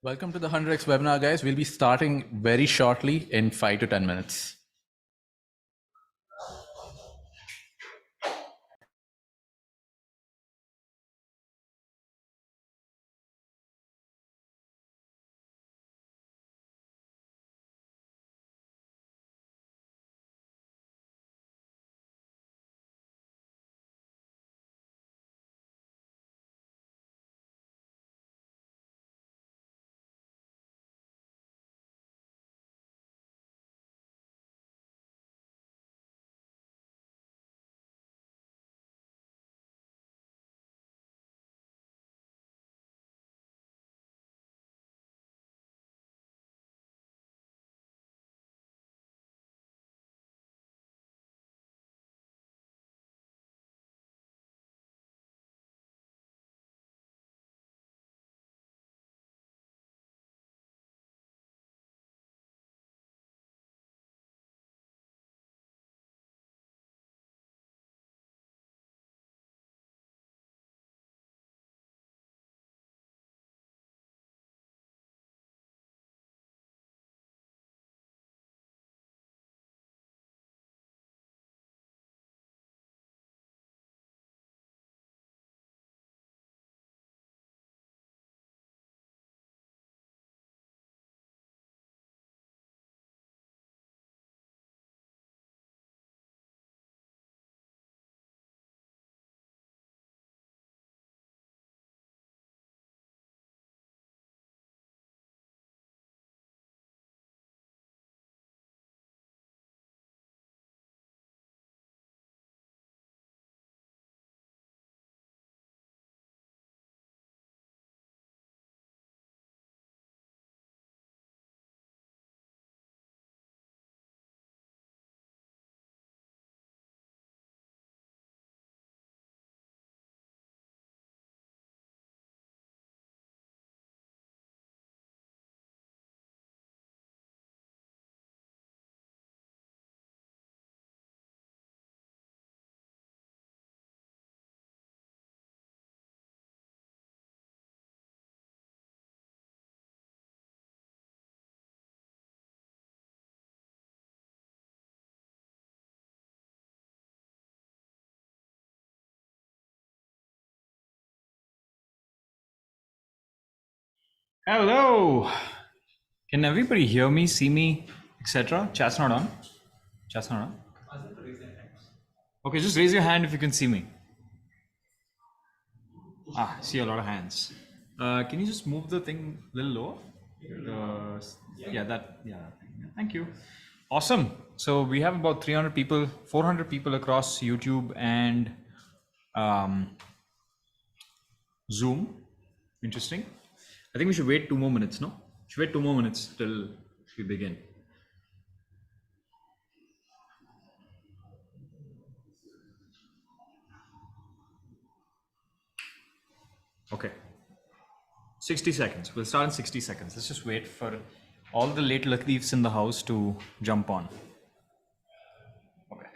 Welcome to the 100x webinar, guys. We'll be starting very shortly in 5 to 10 minutes. Hello. Can everybody hear me, see me, etc.? Chat's not on. Chat's not on. Okay, just raise your hand if you can see me. See a lot of hands. Can you just move the thing a little lower? Yeah, that. Yeah. Thank you. Awesome. So we have about 300 people, 400 people across YouTube and Zoom. Interesting. I think we should wait 2 more minutes. No, should wait 2 more minutes till we begin. Okay. 60 seconds. We'll start in 60 seconds. Let's just wait for all the late Latifs in the house to jump on. Okay.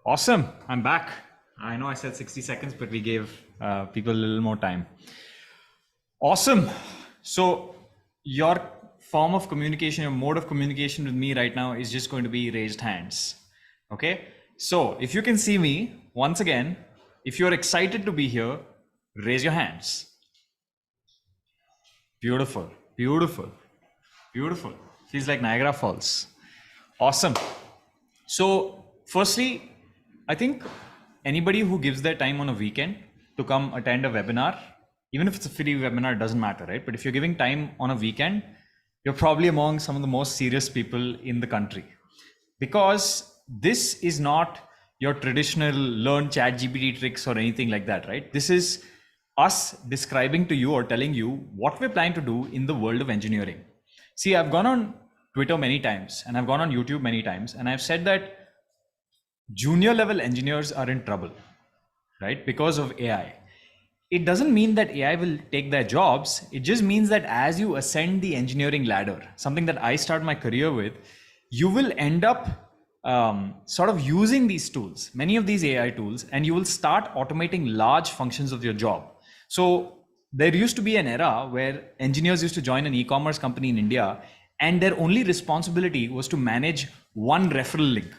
Awesome. I'm back. I know I said 60 seconds, but we gave people a little more time. Awesome. So your form of communication, your mode of communication with me right now is just going to be raised hands. Okay. So if you can see me once again, if you're excited to be here, raise your hands. Beautiful, beautiful, beautiful. Feels like Niagara Falls. Awesome. So firstly, I think anybody who gives their time on a weekend to come attend a webinar, even if it's a free webinar, it doesn't matter, right? But if you're giving time on a weekend, you're probably among some of the most serious people in the country, because this is not your traditional learn ChatGPT tricks or anything like that, right? This is us describing to you or telling you what we're planning to do in the world of engineering. See, I've gone on Twitter many times and I've gone on YouTube many times, and I've said that junior level engineers are in trouble, right? Because of AI. It doesn't mean that AI will take their jobs. It just means that as you ascend the engineering ladder, something that I start my career with, you will end up sort of using these tools, many of these AI tools, and you will start automating large functions of your job. So there used to be an era where engineers used to join an e-commerce company in India, and their only responsibility was to manage one referral link.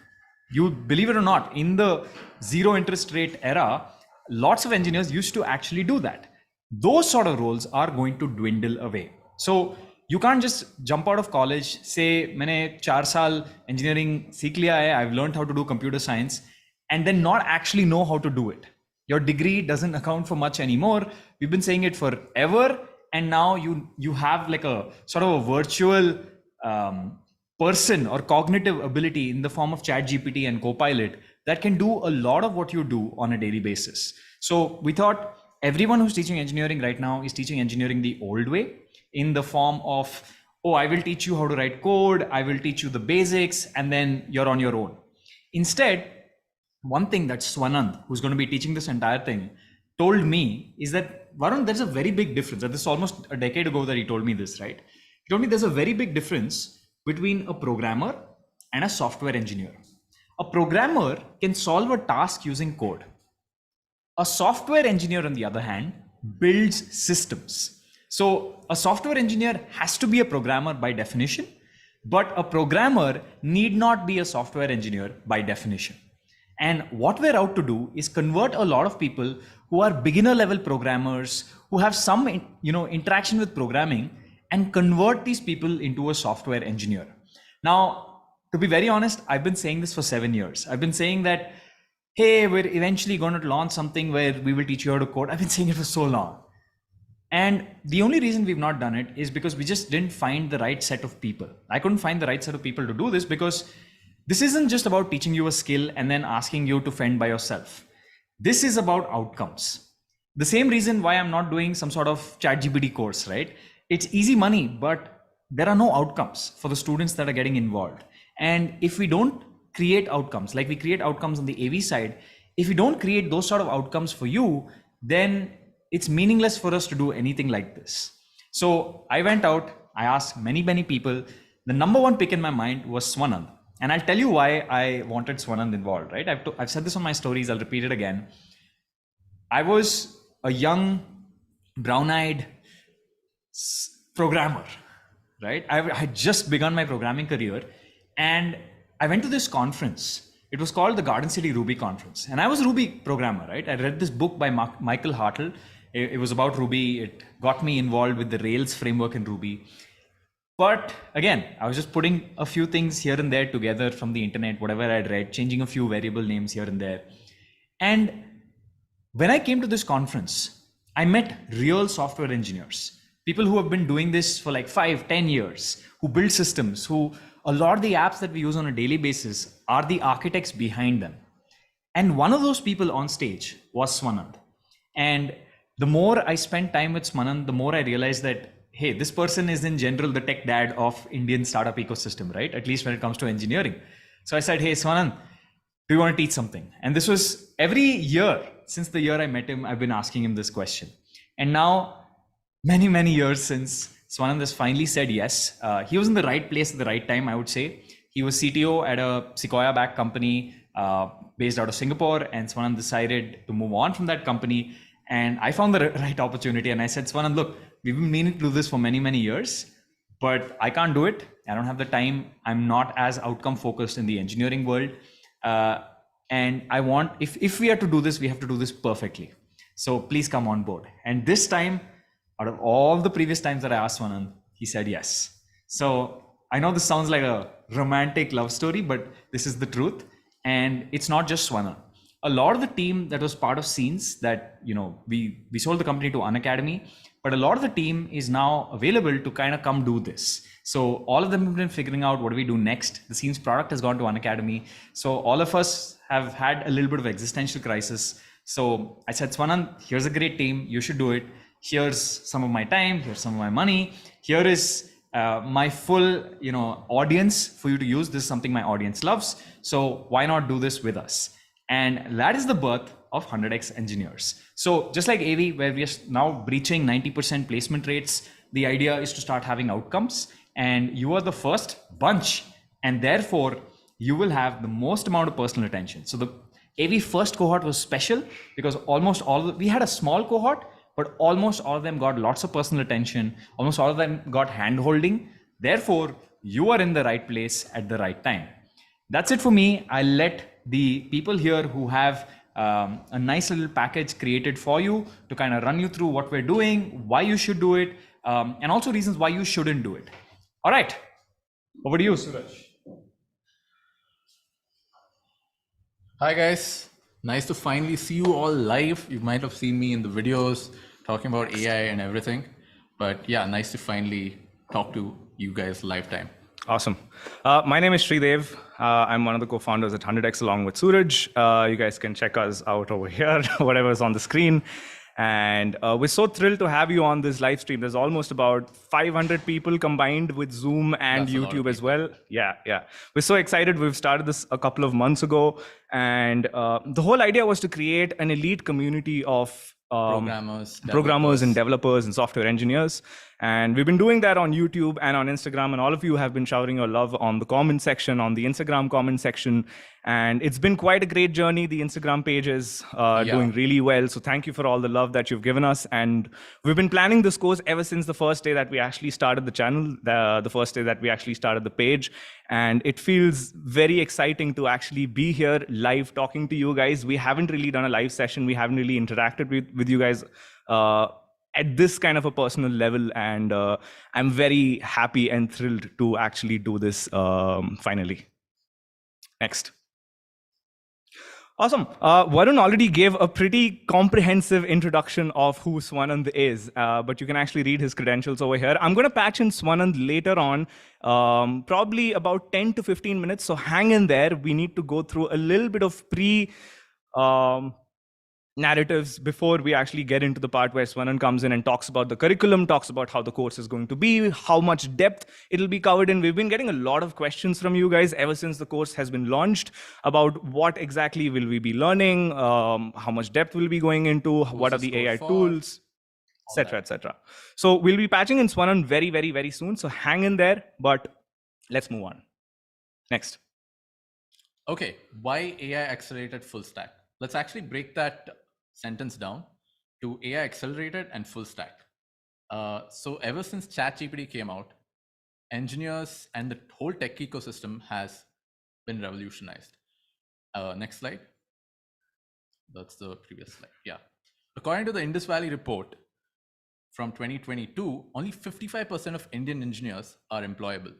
You believe it or not, in the zero interest rate era, lots of engineers used to actually do that. Those sort of roles are going to dwindle away. So you can't just jump out of college, say, मैंने 4 साल engineering सीख लिया है, I've learned how to do computer science, and then not actually know how to do it. Your degree doesn't account for much anymore. We've been saying it forever, and now you have like a sort of a virtual person or cognitive ability in the form of ChatGPT and Copilot that can do a lot of what you do on a daily basis. So we thought everyone who's teaching engineering right now is teaching engineering the old way, in the form of, oh, I will teach you how to write code, I will teach you the basics, and then you're on your own. Instead, one thing that Swanand, who's going to be teaching this entire thing, told me is that, Varun, there's a very big difference. This is almost a decade ago that he told me this, right? He told me there's a very big difference between a programmer and a software engineer. A programmer can solve a task using code. A software engineer, on the other hand, builds systems. So a software engineer has to be a programmer by definition, but a programmer need not be a software engineer by definition. And what we're out to do is convert a lot of people who are beginner level programmers, who have some interaction with programming, and convert these people into a software engineer. Now, to be very honest, I've been saying this for 7 years. I've been saying that, hey, we're eventually going to launch something where we will teach you how to code. I've been saying it for so long. And the only reason we've not done it is because we just didn't find the right set of people. I couldn't find the right set of people to do this, because this isn't just about teaching you a skill and then asking you to fend by yourself. This is about outcomes. The same reason why I'm not doing some sort of ChatGPT course, right? It's easy money, but there are no outcomes for the students that are getting involved. And if we don't create outcomes, like we create outcomes on the AV side, if we don't create those sort of outcomes for you, then it's meaningless for us to do anything like this. So I went out, I asked many people. The number one pick in my mind was Swanand. And I'll tell you why I wanted Swanand involved, right? I've said this on my stories, I'll repeat it again. I was a young, brown-eyed programmer, right? I had just begun my programming career, and I went to this conference. It was called the Garden City Ruby Conference. And I was a Ruby programmer, right? I read this book by Michael Hartle. It was about Ruby. It got me involved with the Rails framework in Ruby. But again, I was just putting a few things here and there together from the internet, whatever I'd read, changing a few variable names here and there. And when I came to this conference, I met real software engineers, people who have been doing this for like 5-10 years, who build systems, who a lot of the apps that we use on a daily basis are the architects behind them. And one of those people on stage was Swanand. And the more I spent time with Swanand, the more I realized that, hey, this person is in general the tech dad of Indian startup ecosystem, right? At least when it comes to engineering. So I said, hey, Swanand, do you want to teach something? And this was every year, since the year I met him, I've been asking him this question. And now, many years since, Swanand has finally said yes. He was in the right place at the right time, I would say. He was CTO at a Sequoia-backed company, based out of Singapore, and Swanand decided to move on from that company. And I found the right opportunity, and I said, Swanand, look, we've been meaning to do this for many, many years, but I can't do it. I don't have the time. I'm not as outcome focused in the engineering world. And I want, if we are to do this, we have to do this perfectly. So please come on board. And this time, out of all the previous times that I asked Swanand, he said yes. So I know this sounds like a romantic love story, but this is the truth. And it's not just Swanand. A lot of the team that was part of Scenes that, we sold the company to Unacademy, but a lot of the team is now available to kind of come do this. So all of them have been figuring out what do we do next. The Scenes product has gone to Unacademy. So all of us have had a little bit of existential crisis. So I said, Swanand, here's a great team. You should do it. Here's some of my time. Here's some of my money. Here is my full, audience for you to use. This is something my audience loves. So why not do this with us? And that is the birth of 100x Engineers. So just like AV, where we are now breaching 90% placement rates, the idea is to start having outcomes. And you are the first bunch. And therefore, you will have the most amount of personal attention. So the AV first cohort was special because almost we had a small cohort, but almost all of them got lots of personal attention. Almost all of them got hand holding. Therefore, you are in the right place at the right time. That's it for me. I'll let the people here who have a nice little package created for you to kind of run you through what we're doing, why you should do it, and also reasons why you shouldn't do it. All right, over to you, Suraj. Hi guys, nice to finally see you all live. You might have seen me in the videos talking about AI and everything, but yeah, nice to finally talk to you guys live time. Awesome. My name is Sridev. I'm one of the co-founders at 100x along with Suraj. You guys can check us out over here, whatever is on the screen. And we're so thrilled to have you on this live stream. There's almost about 500 people combined with Zoom and YouTube as well. Yeah. We're so excited. We've started this a couple of months ago. And the whole idea was to create an elite community of programmers and developers and software engineers. And we've been doing that on YouTube and on Instagram, and all of you have been showering your love on the comment section, on the Instagram comment section. And it's been quite a great journey. The Instagram page is doing really well. So thank you for all the love that you've given us. And we've been planning this course ever since the first day that we actually started the channel, the first day that we actually started the page. And it feels very exciting to actually be here live talking to you guys. We haven't really done a live session. We haven't really interacted with you guys at this kind of a personal level. And I'm very happy and thrilled to actually do this finally. Next. Awesome. Varun already gave a pretty comprehensive introduction of who Swanand is, but you can actually read his credentials over here. I'm going to patch in Swanand later on, probably about 10 to 15 minutes. So hang in there. We need to go through a little bit of narratives before we actually get into the part where Swanand comes in and talks about the curriculum, talks about how the course is going to be, how much depth it'll be covered in. We've been getting a lot of questions from you guys ever since the course has been launched about what exactly will we be learning, how much depth will be going into, what are the AI tools, etc., etc. So we'll be patching in Swanand very, very, very soon. So hang in there, but let's move on. Next. Okay, why AI accelerated full stack? Let's actually break that sentence down to AI accelerated and full stack. So ever since ChatGPT came out, engineers and the whole tech ecosystem has been revolutionized. Next slide. That's the previous slide. Yeah. According to the Indus Valley report from 2022, only 55% of Indian engineers are employable,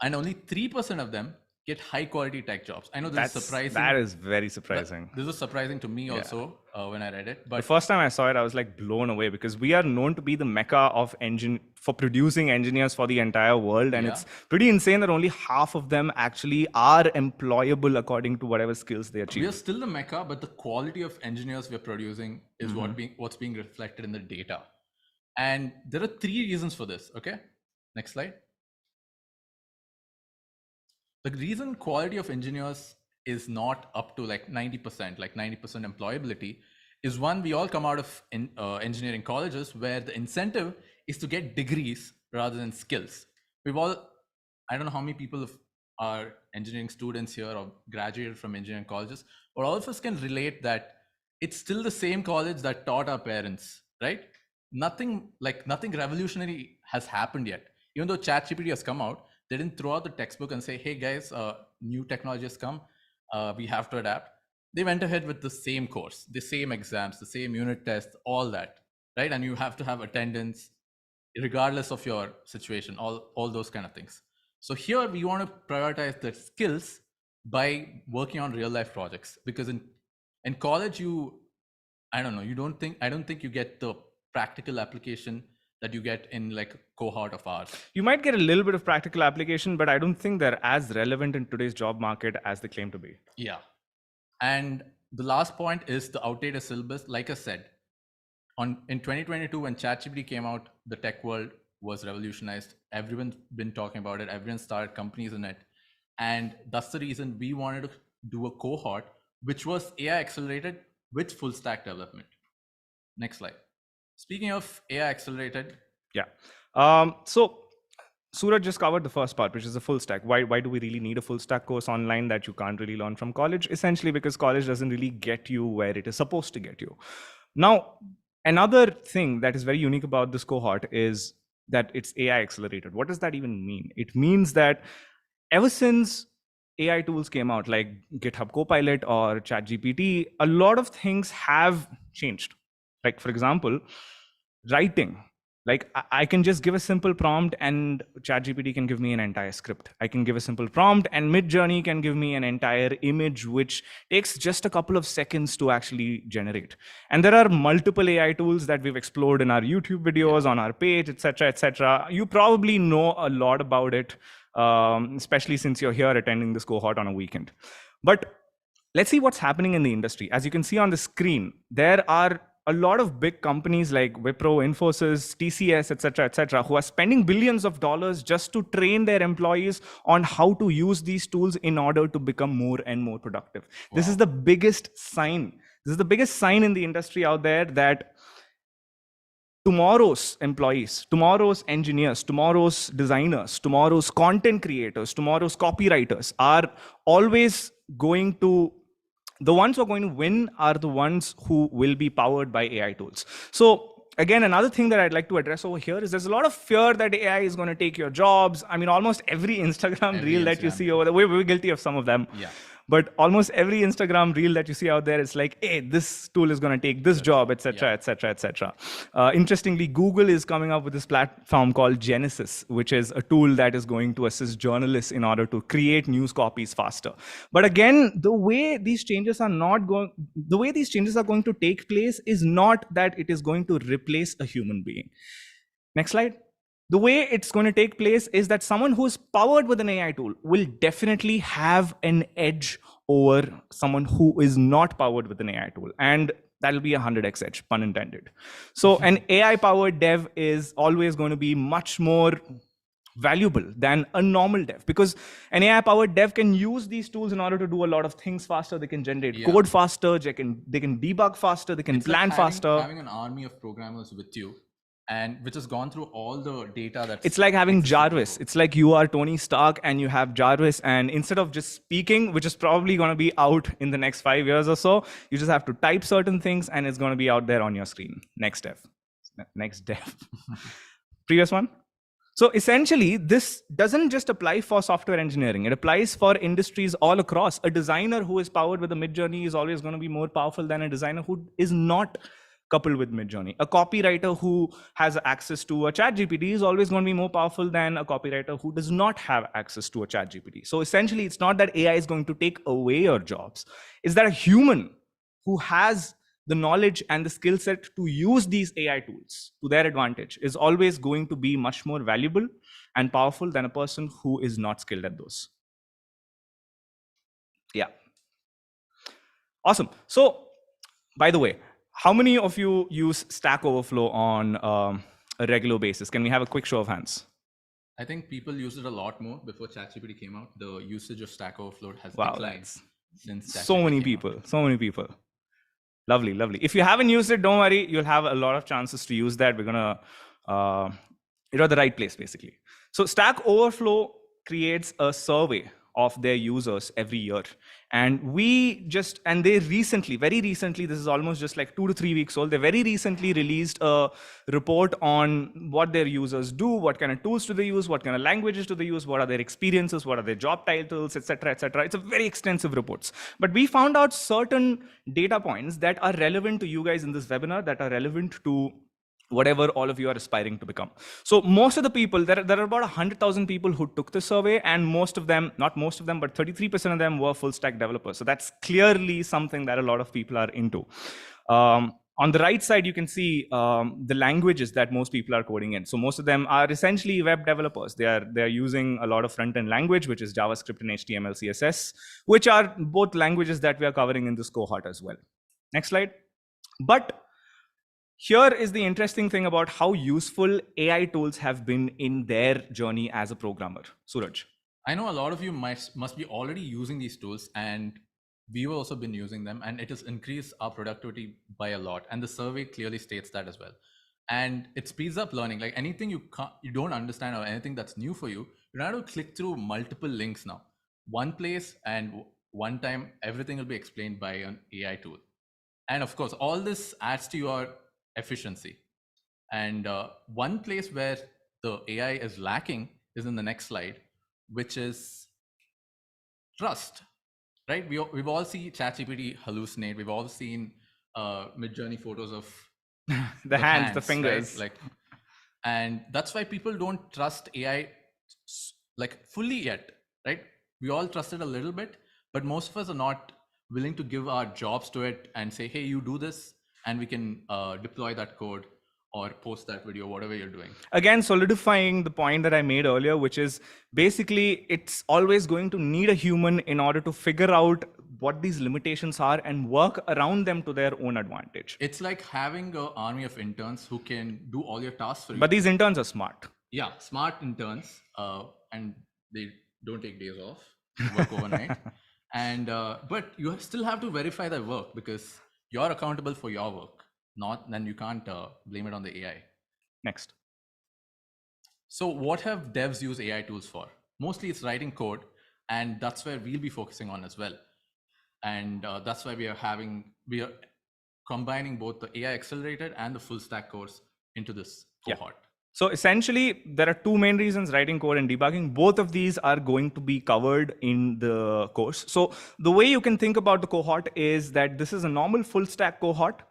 and only 3% of them get high quality tech jobs. I know this is surprising. That is very surprising. This was surprising to me also when I read it. But the first time I saw it, I was like blown away because we are known to be the mecca of for producing engineers for the entire world. And it's pretty insane that only half of them actually are employable according to whatever skills they achieve. We are still the mecca, but the quality of engineers we're producing is what's being reflected in the data. And there are 3 reasons for this. Okay, next slide. The reason quality of engineers is not up to like 90%, like 90% employability, is one, we all come out of engineering colleges where the incentive is to get degrees rather than skills. I don't know how many people have are engineering students here or graduated from engineering colleges, or all of us can relate that it's still the same college that taught our parents, right? Nothing revolutionary has happened yet. Even though ChatGPT has come out, they didn't throw out the textbook and say, hey guys, new technology has come, we have to adapt. They went ahead with the same course, the same exams, the same unit tests, all that, right? And you have to have attendance regardless of your situation, all those kind of things. So here we want to prioritize the skills by working on real life projects, because in college I don't think you get the practical application that you get in like a cohort of ours. You might get a little bit of practical application, but I don't think they're as relevant in today's job market as they claim to be. Yeah. And the last point is the outdated syllabus. Like I said, in 2022, when ChatGPT came out, the tech world was revolutionized. Everyone's been talking about it. Everyone started companies in it. And that's the reason we wanted to do a cohort, which was AI accelerated with full stack development. Next slide. Speaking of AI accelerated. Yeah. So Suraj just covered the first part, which is the full stack. Why do we really need a full stack course online that you can't really learn from college? Essentially because college doesn't really get you where it is supposed to get you. Now, another thing that is very unique about this cohort is that it's AI accelerated. What does that even mean? It means that ever since AI tools came out, like GitHub Copilot or ChatGPT, a lot of things have changed. Like, for example, writing. Like I can just give a simple prompt and ChatGPT can give me an entire script. I can give a simple prompt and Midjourney can give me an entire image, which takes just a couple of seconds to actually generate. And there are multiple AI tools that we've explored in our YouTube videos, on our page, etc., etc. You probably know a lot about it, especially since you're here attending this cohort on a weekend. But let's see what's happening in the industry. As you can see on the screen, there are a lot of big companies like Wipro, Infosys, TCS, etc., who are spending billions of dollars just to train their employees on how to use these tools in order to become more and more productive. Wow. This is the biggest sign. This is the biggest sign in the industry out there that tomorrow's employees, tomorrow's engineers, tomorrow's designers, tomorrow's content creators, tomorrow's copywriters are always going to the ones who are going to win are the ones who will be powered by AI tools. So again, another thing that I'd like to address over here is there's a lot of fear that AI is going to take your jobs. I mean, almost every Instagram reel that you see over there, we're guilty of some of them. Yeah. But almost every Instagram reel that you see out there is like, hey, this tool is going to take this job, etc., etc., etc. Interestingly, Google is coming up with this platform called Genesis, which is a tool that is going to assist journalists in order to create news copies faster. But again, the way these changes are going to take place is not that it is going to replace a human being. Next slide. The way it's going to take place is that someone who's powered with an AI tool will definitely have an edge over someone who is not powered with an AI tool. And that'll be 100x edge, pun intended. So an AI powered dev is always going to be much more valuable than a normal dev, because an AI powered dev can use these tools in order to do a lot of things faster. They can generate code faster, they can debug faster, they can plan faster. Having an army of programmers with you, and which has gone through all the data that's... It's like having Jarvis. It's like you are Tony Stark and you have Jarvis, and instead of just speaking, which is probably going to be out in the next 5 years or so, you just have to type certain things and it's going to be out there on your screen. Next dev. Previous one. So essentially, this doesn't just apply for software engineering. It applies for industries all across. A designer who is powered with a Midjourney is always going to be more powerful than a designer who is not coupled with Midjourney. A copywriter who has access to a ChatGPT is always going to be more powerful than a copywriter who does not have access to a ChatGPT. So essentially, it's not that AI is going to take away your jobs. It's that a human who has the knowledge and the skill set to use these AI tools to their advantage is always going to be much more valuable and powerful than a person who is not skilled at those. Yeah. Awesome. So, by the way, how many of you use Stack Overflow on a regular basis? Can we have a quick show of hands? I think people used it a lot more before ChatGPT came out. The usage of Stack Overflow has declined since ChatGPT so many people. Lovely, lovely. If you haven't used it, don't worry. You'll have a lot of chances to use that. We're gonna, you're at the right place, basically. So Stack Overflow creates a survey of their users every year. And they recently, very recently, this is almost just like 2 to 3 weeks old, they very recently released a report on what their users do, what kind of tools do they use, what kind of languages do they use, what are their experiences, what are their job titles, etc., etc. It's a very extensive reports. But we found out certain data points that are relevant to you guys in this webinar, that are relevant to whatever all of you are aspiring to become. So most of the people, there are about 100,000 people who took the survey, and most of them, not most of them, but 33% of them were full stack developers. So that's clearly something that a lot of people are into. On the right side, you can see the languages that most people are coding in. So most of them are essentially web developers. They're using a lot of front-end language, which is JavaScript and HTML, CSS, which are both languages that we are covering in this cohort as well. Next slide. But here is the interesting thing about how useful AI tools have been in their journey as a programmer. Suraj. I know a lot of you must be already using these tools, and we've also been using them, and it has increased our productivity by a lot. And the survey clearly states that as well. And it speeds up learning. Like anything you don't understand or anything that's new for you, you don't have to click through multiple links now. One place and one time, everything will be explained by an AI tool. And of course, all this adds to your efficiency. And one place where the AI is lacking is in the next slide, which is trust, right? We've all seen ChatGPT hallucinate. We've all seen mid-journey photos of the hands, the fingers. Right? Like, and that's why people don't trust AI like fully yet, right? We all trust it a little bit, but most of us are not willing to give our jobs to it and say, hey, you do this, and we can deploy that code or post that video, whatever you're doing. Again, solidifying the point that I made earlier, which is basically it's always going to need a human in order to figure out what these limitations are and work around them to their own advantage. It's like having an army of interns who can do all your tasks for you. But these interns are smart. Yeah, smart interns, and they don't take days off, work overnight. And but you still have to verify their work because you're accountable for your work. Then you can't blame it on the AI. Next. So what have devs used AI tools for? Mostly it's writing code, and that's where we'll be focusing on as well. And that's why we are combining both the AI accelerated and the full stack course into this cohort. Yeah. So essentially, there are two main reasons: writing code and debugging. Both of these are going to be covered in the course. So the way you can think about the cohort is that this is a normal full stack cohort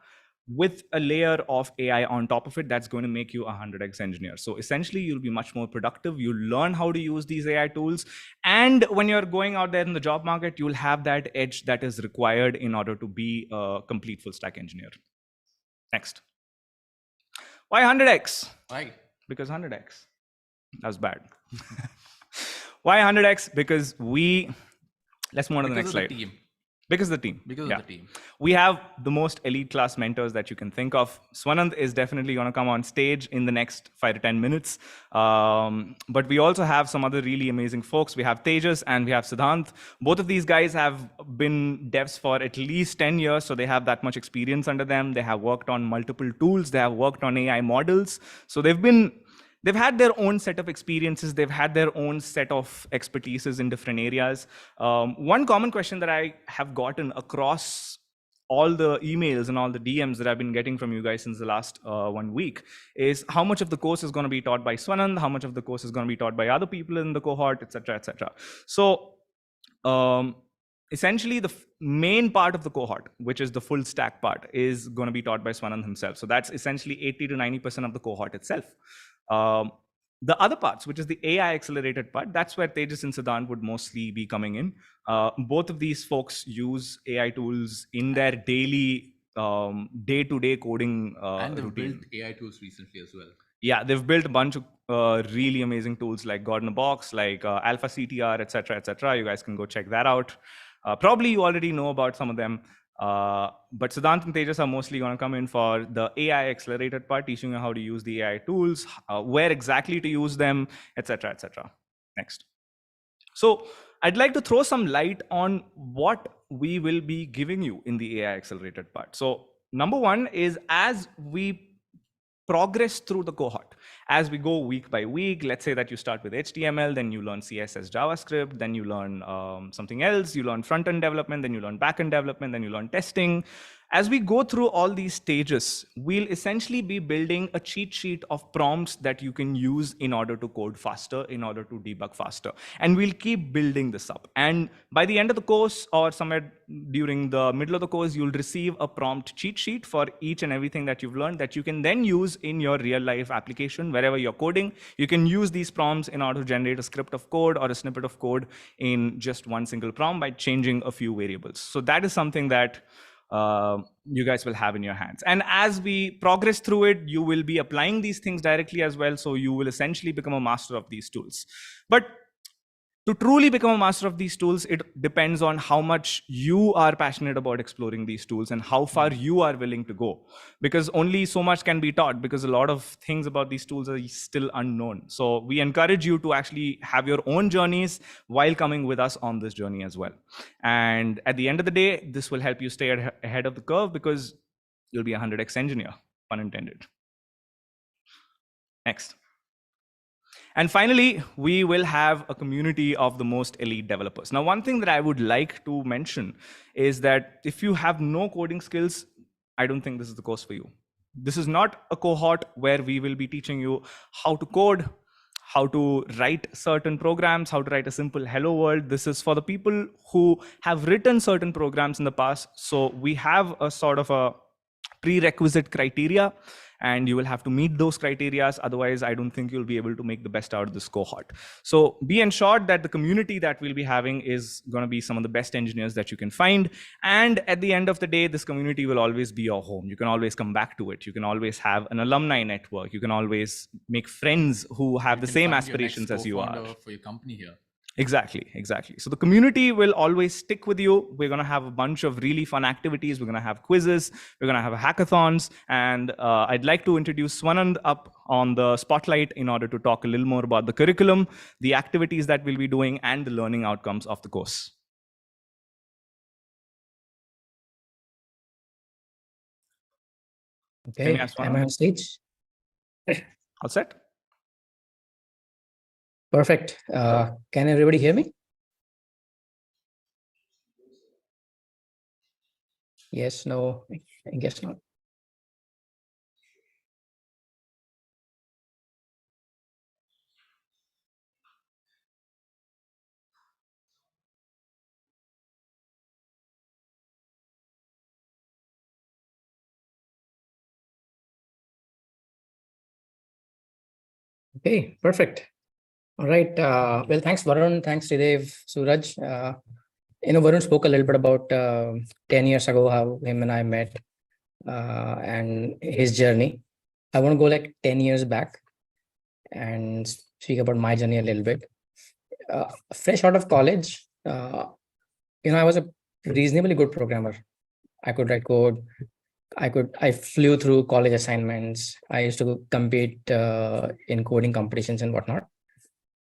with a layer of AI on top of it that's going to make you a 100x engineer. So essentially, you'll be much more productive. You'll learn how to use these AI tools. And when you're going out there in the job market, you'll have that edge that is required in order to be a complete full stack engineer. Next. Why 100x? Why? Because 100x. That was bad. Why 100x? Because let's move on to the next slide. Team. Because of the team. Because of the team. We have the most elite class mentors that you can think of. Swanand is definitely going to come on stage in the next 5 to 10 minutes. But we also have some other really amazing folks. We have Tejas and we have Siddhant. Both of these guys have been devs for at least 10 years. So they have that much experience under them. They have worked on multiple tools. They have worked on AI models. So they've had their own set of experiences. They've had their own set of expertises in different areas. One common question that I have gotten across all the emails and all the DMs that I've been getting from you guys since the last 1 week is how much of the course is going to be taught by Swanand, how much of the course is going to be taught by other people in the cohort, etc., etc. So essentially, the main part of the cohort, which is the full stack part, is going to be taught by Swanand himself. So that's essentially 80 to 90% of the cohort itself. The other parts, which is the AI accelerated part, that's where Tejas and Siddhant would mostly be coming in. Both of these folks use AI tools in their daily, day-to-day coding and they've routine. built AI tools recently as well. Yeah, they've built a bunch of really amazing tools like God in a Box, like Alpha CTR, etc., etc. You guys can go check that out. Probably you already know about some of them. But Siddhant and Tejas are mostly going to come in for the AI accelerated part, teaching you how to use the AI tools, where exactly to use them, etc., etc. Next. So I'd like to throw some light on what we will be giving you in the AI accelerated part. So number one is, as we progress through the cohort. As we go week by week, let's say that you start with HTML, then you learn CSS, JavaScript, then you learn something else, you learn front-end development, then you learn back-end development, then you learn testing. As we go through all these stages, we'll essentially be building a cheat sheet of prompts that you can use in order to code faster, in order to debug faster. And we'll keep building this up. And by the end of the course, or somewhere during the middle of the course, you'll receive a prompt cheat sheet for each and everything that you've learned that you can then use in your real life application. Wherever you're coding, you can use these prompts in order to generate a script of code or a snippet of code in just one single prompt by changing a few variables. So that is something that you guys will have in your hands. And as we progress through it, you will be applying these things directly as well. So you will essentially become a master of these tools. But to truly become a master of these tools, it depends on how much you are passionate about exploring these tools and how far you are willing to go, because only so much can be taught, because a lot of things about these tools are still unknown. So we encourage you to actually have your own journeys while coming with us on this journey as well. And at the end of the day, this will help you stay ahead of the curve, because you'll be a 100x engineer, pun intended. Next. And finally, we will have a community of the most elite developers. Now, one thing that I would like to mention is that if you have no coding skills, I don't think this is the course for you. This is not a cohort where we will be teaching you how to code, how to write certain programs, how to write a simple hello world. This is for the people who have written certain programs in the past. So we have a sort of a prerequisite criteria, and you will have to meet those criteria. Otherwise, I don't think you'll be able to make the best out of this cohort. So be ensured that the community that we'll be having is going to be some of the best engineers that you can find. And at the end of the day, this community will always be your home. You can always come back to it. You can always have an alumni network. You can always make friends who have the same aspirations as you are. For your company here. Exactly, exactly. So the community will always stick with you. We're going to have a bunch of really fun activities. We're going to have quizzes. We're going to have hackathons. And I'd like to introduce Swanand up on the spotlight in order to talk a little more about the curriculum, the activities that we'll be doing, and the learning outcomes of the course. Okay, am I on stage? All set? Perfect. Can everybody hear me? Yes, no, I guess not. Okay, perfect. All right. Well, thanks, Varun. Thanks, Sridev, Suraj. Varun spoke a little bit about 10 years ago, how him and I met and his journey. I want to go like 10 years back and speak about my journey a little bit. Fresh out of college, I was a reasonably good programmer. I could write code. I flew through college assignments. I used to compete in coding competitions and whatnot.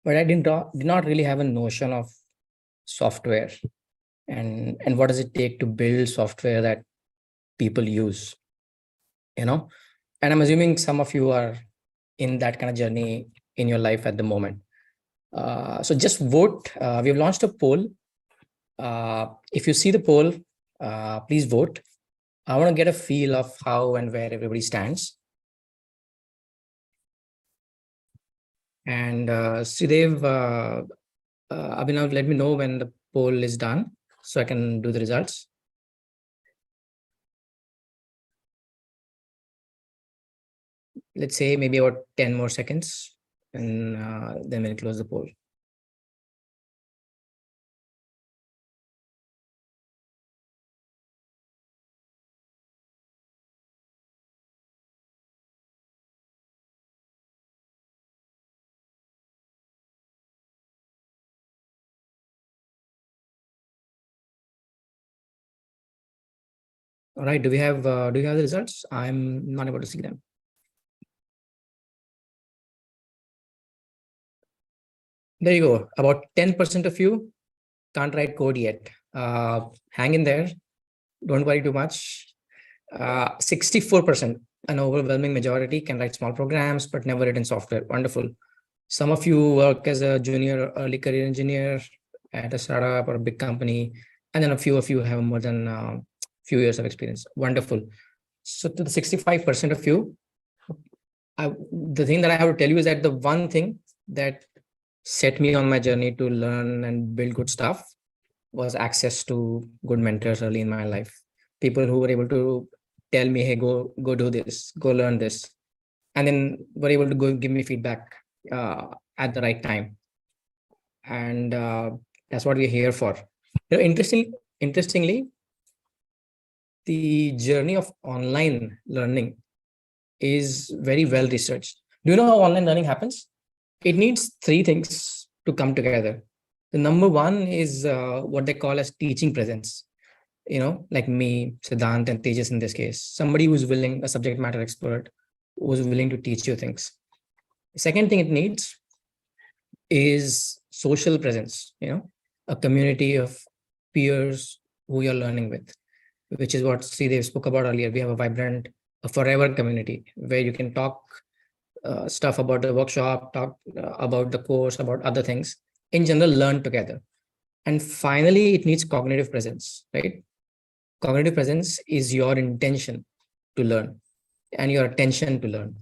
But I did not really have a notion of software and what does it take to build software that people use, And I'm assuming some of you are in that kind of journey in your life at the moment. So just vote. We've launched a poll. If you see the poll, please vote. I want to get a feel of how and where everybody stands. And Sridev, Abhinav, let me know when the poll is done so I can do the results. Let's say maybe about 10 more seconds, and then we'll close the poll. All right, do you have the results? I'm not able to see them. There you go. About 10% of you can't write code yet. Hang in there. Don't worry too much. 64%. an overwhelming majority can write small programs, but never written software. Wonderful. Some of you work as a junior or early career engineer at a startup or a big company, and then a few of you have more than a few years of experience. Wonderful. So to the 65% of you, the thing that I have to tell you is that the one thing that set me on my journey to learn and build good stuff was access to good mentors early in my life. People who were able to tell me, hey, go do this, go learn this, and then were able to go give me feedback at the right time. And that's what we're here for. Interestingly, the journey of online learning is very well researched. Do you know how online learning happens? It needs three things to come together. The number one is what they call as teaching presence. Like me, Siddhant, and Tejas in this case, somebody who's willing, a subject matter expert, who's willing to teach you things. The second thing it needs is social presence, a community of peers who you're learning with, which is what Sridev spoke about earlier. We have a vibrant, a forever community where you can talk stuff about the workshop, talk about the course, about other things. In general, learn together. And finally, it needs cognitive presence, right? Cognitive presence is your intention to learn and your attention to learn,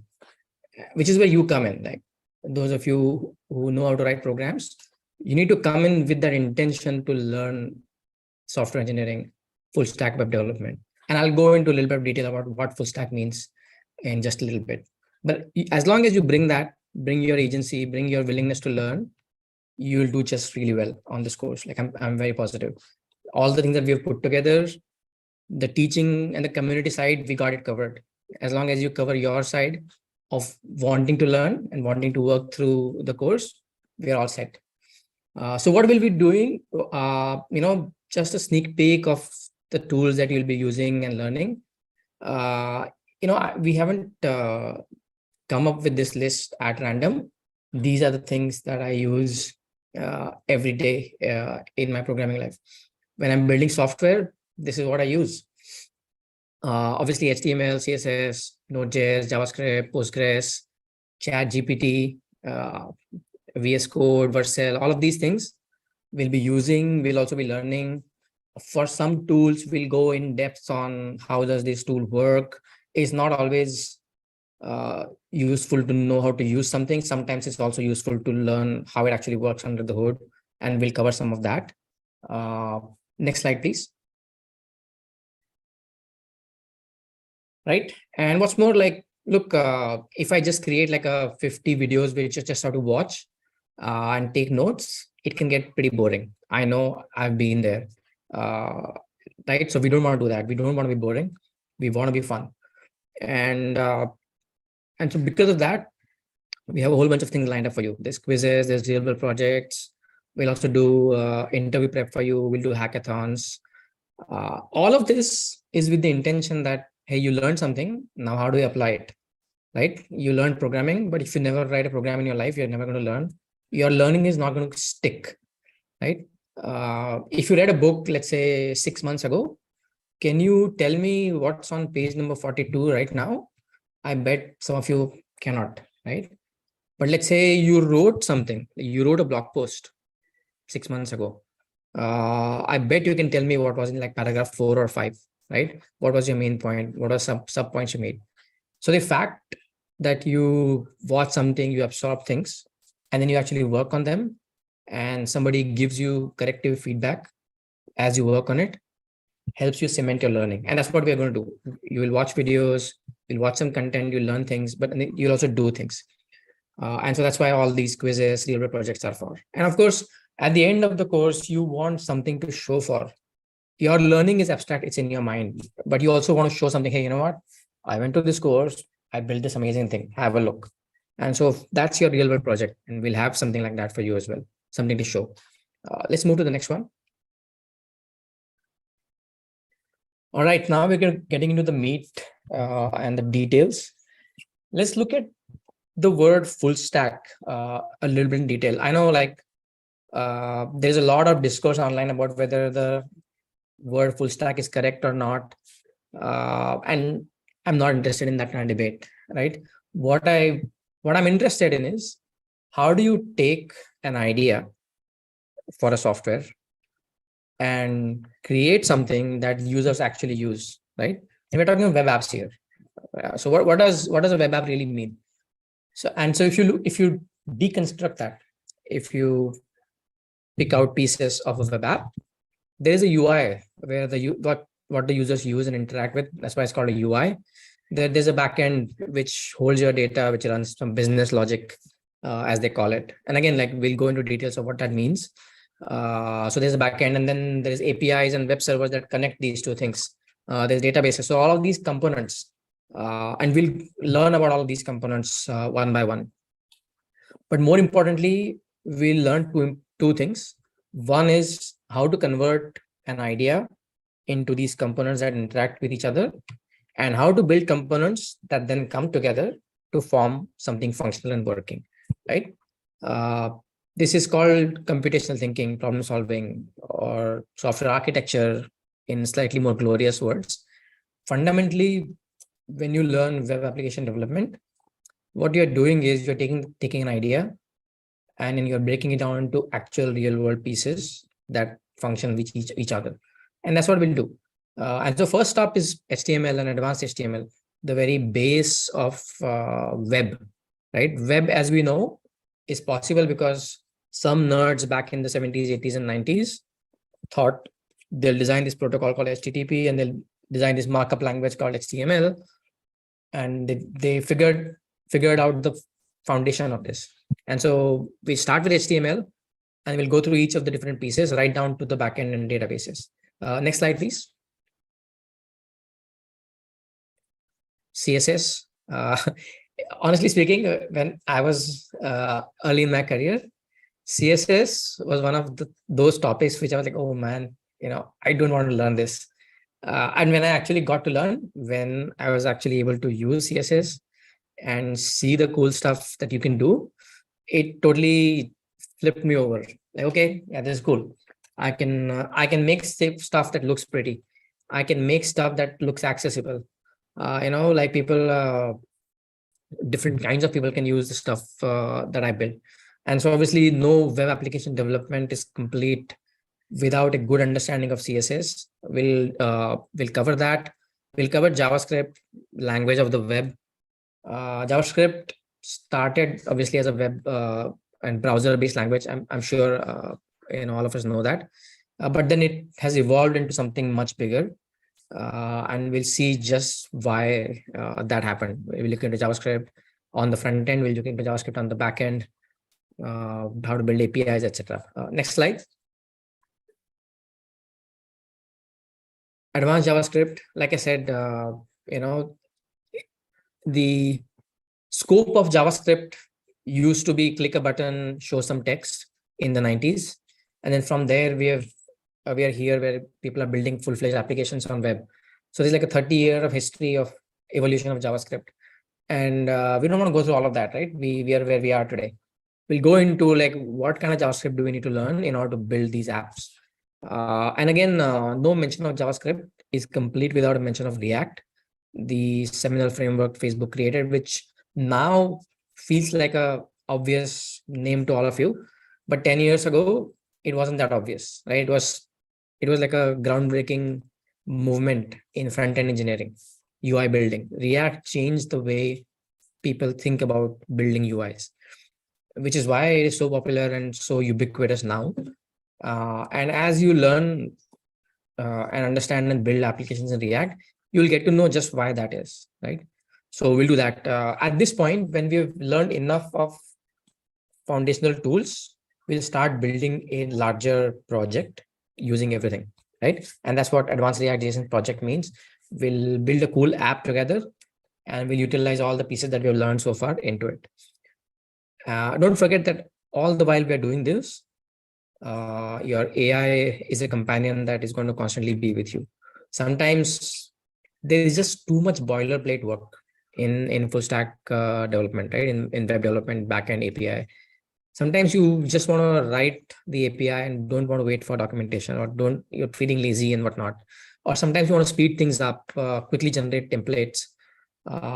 which is where you come in. Like those of you who know how to write programs, you need to come in with that intention to learn software engineering, full stack web development. And I'll go into a little bit of detail about what full stack means in just a little bit. But as long as you bring your agency, bring your willingness to learn, you'll do just really well on this course. Like I'm very positive. All the things that we have put together, the teaching and the community side, we got it covered. As long as you cover your side of wanting to learn and wanting to work through the course, we're all set. So what we'll be doing, just a sneak peek of the tools that you'll be using and learning. We haven't come up with this list at random. These are the things that I use every day in my programming life. When I'm building software, this is what I use. Obviously, HTML, CSS, Node.js, JavaScript, Postgres, ChatGPT, VS Code, Vercel, all of these things we'll be using. We'll also be learning. For some tools, we'll go in depth on how does this tool work. It's not always useful to know how to use something. Sometimes it's also useful to learn how it actually works under the hood, and we'll cover some of that. Next slide, please. Right. And what's more, like, look, if I just create like a 50 videos which you just have to watch and take notes, it can get pretty boring. I know, I've been there. Right. So we don't want to do that. We don't want to be boring. We want to be fun. And so because of that, we have a whole bunch of things lined up for you. There's quizzes, there's real world projects. We'll also do interview prep for you. We'll do hackathons. All of this is with the intention that, hey, you learned something. Now, how do you apply it? Right? You learned programming, but if you never write a program in your life, you're never going to learn. Your learning is not going to stick. Right? If you read a book, let's say 6 months ago, can you tell me what's on page number 42 right now? I bet some of you cannot, right? But let's say you wrote something, you wrote a blog post 6 months ago. I bet you can tell me what was in like paragraph 4 or 5, right? What was your main point? What are sub points you made? So the fact that you watch something, you absorb things, and then you actually work on them, and somebody gives you corrective feedback as you work on it, helps you cement your learning. And that's what we're going to do. You will watch videos, you'll watch some content, you'll learn things, but you'll also do things. And so that's why all these quizzes, real world projects are for. And of course, at the end of the course, you want something to show for. Your learning is abstract, it's in your mind, but you also want to show something. Hey, you know what? I went to this course, I built this amazing thing, have a look. And so that's your real world project. And we'll have something like that for you as well, something to show. Let's move to the next one. All right, now we're getting into the meat and the details. Let's look at the word full stack a little bit in detail. I know, like, there's a lot of discourse online about whether the word full stack is correct or not. And I'm not interested in that kind of debate, right? What I'm interested in is, how do you take an idea for a software and create something that users actually use, right? And we're talking about web apps here. So what does a web app really mean? So if you deconstruct that, if you pick out pieces of a web app, there is a UI where what the users use and interact with. That's why it's called a UI. There's a backend which holds your data, which runs some business logic, as they call it. And again, like, we'll go into details of what that means. So there's a backend, and then there's APIs and web servers that connect these two things. There's databases. So all of these components, and we'll learn about all of these components one by one. But more importantly, we'll learn two things. One is how to convert an idea into these components that interact with each other, and how to build components that then come together to form something functional and working, right? This is called computational thinking, problem solving, or software architecture in slightly more glorious words. Fundamentally, when you learn web application development, what you're doing is you're taking an idea, and then you're breaking it down into actual real world pieces that function with each other. And that's what we'll do. And so first stop is HTML and advanced HTML, the very base of web, right? Web, as we know, is possible because some nerds back in the 70s, 80s, and 90s thought they'll design this protocol called HTTP, and they'll design this markup language called HTML. And they figured out the foundation of this. And so we start with HTML, and we'll go through each of the different pieces right down to the backend and databases. Next slide, please. CSS. Honestly speaking, when I was early in my career, CSS was one of those topics which I was like, oh man, I don't want to learn this. And when I actually got to learn, when I was actually able to use CSS and see the cool stuff that you can do, it totally flipped me over. Like, okay, yeah, this is cool. I can make stuff that looks pretty. I can make stuff that looks accessible. Like people, different kinds of people can use the stuff that I built. And so obviously no web application development is complete without a good understanding of CSS. We'll cover that. We'll cover JavaScript, language of the web. JavaScript started obviously as a web and browser-based language. I'm sure all of us know that. But then it has evolved into something much bigger. And we'll see just why that happened. We'll look into JavaScript on the front end. We'll look into JavaScript on the back end, how to build APIs, etc. Next slide. Advanced JavaScript, like I said, the scope of JavaScript used to be click a button, show some text in the 90s. And then from there, we are here where people are building full-fledged applications on web. So there's like a 30-year of history of evolution of JavaScript. And we don't want to go through all of that, right? We are where we are today. We'll go into like what kind of JavaScript do we need to learn in order to build these apps. And again, no mention of JavaScript is complete without a mention of React, the seminal framework Facebook created, which now feels like a obvious name to all of you. But 10 years ago, it wasn't that obvious, right? It was like a groundbreaking movement in front-end engineering, UI building. React changed the way people think about building UIs, which is why it is so popular and so ubiquitous now. And as you learn and understand and build applications in React, you'll get to know just why that is, right? So we'll do that. At this point, when we've learned enough of foundational tools, we'll start building a larger project using everything, right? And that's what Advanced React JSON project means. We'll build a cool app together, and we'll utilize all the pieces that we've learned so far into it. Don't forget that all the while we're doing this, your AI is a companion that is going to constantly be with you. Sometimes there is just too much boilerplate work in full stack development, right? In web development, backend API. Sometimes you just want to write the API and don't want to wait for documentation, or you're feeling lazy and whatnot. Or sometimes you want to speed things up, quickly generate templates.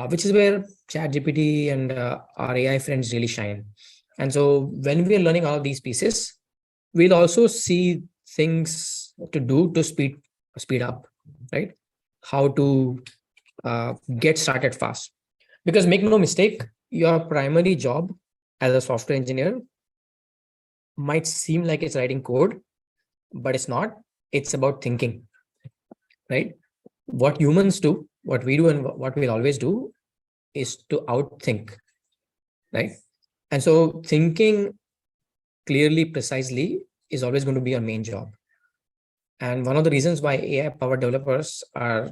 which is where ChatGPT and our AI friends really shine. And so when we are learning all of these pieces, we'll also see things to do to speed up, right? How to get started fast. Because make no mistake, your primary job as a software engineer might seem like it's writing code, but it's not. It's about thinking, right? What humans do, what we do, and what we'll always do is to outthink, right? And so thinking clearly, precisely is always going to be our main job. And one of the reasons why AI powered developers are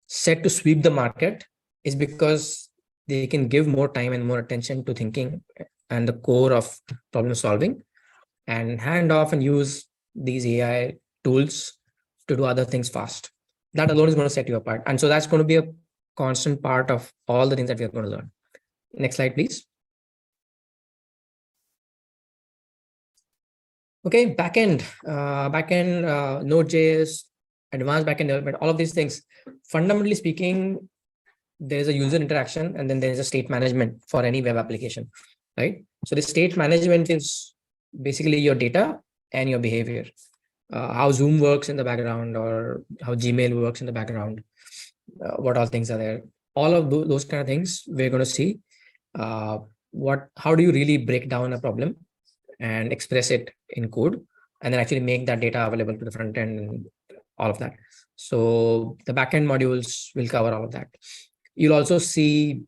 set to sweep the market is because they can give more time and more attention to thinking and the core of problem solving, and hand off and use these AI tools to do other things fast. That alone is going to set you apart. And so that's going to be a constant part of all the things that we are going to learn. Next slide, please. Okay, backend, Node.js, advanced backend development, all of these things. Fundamentally speaking, there is a user interaction and then there is a state management for any web application, right? So the state management is basically your data and your behavior, how Zoom works in the background or how Gmail works in the background, what all things are there. All of those kind of things we're going to see. How do you really break down a problem and express it in code and then actually make that data available to the front end and all of that. So the backend modules will cover all of that. You'll also see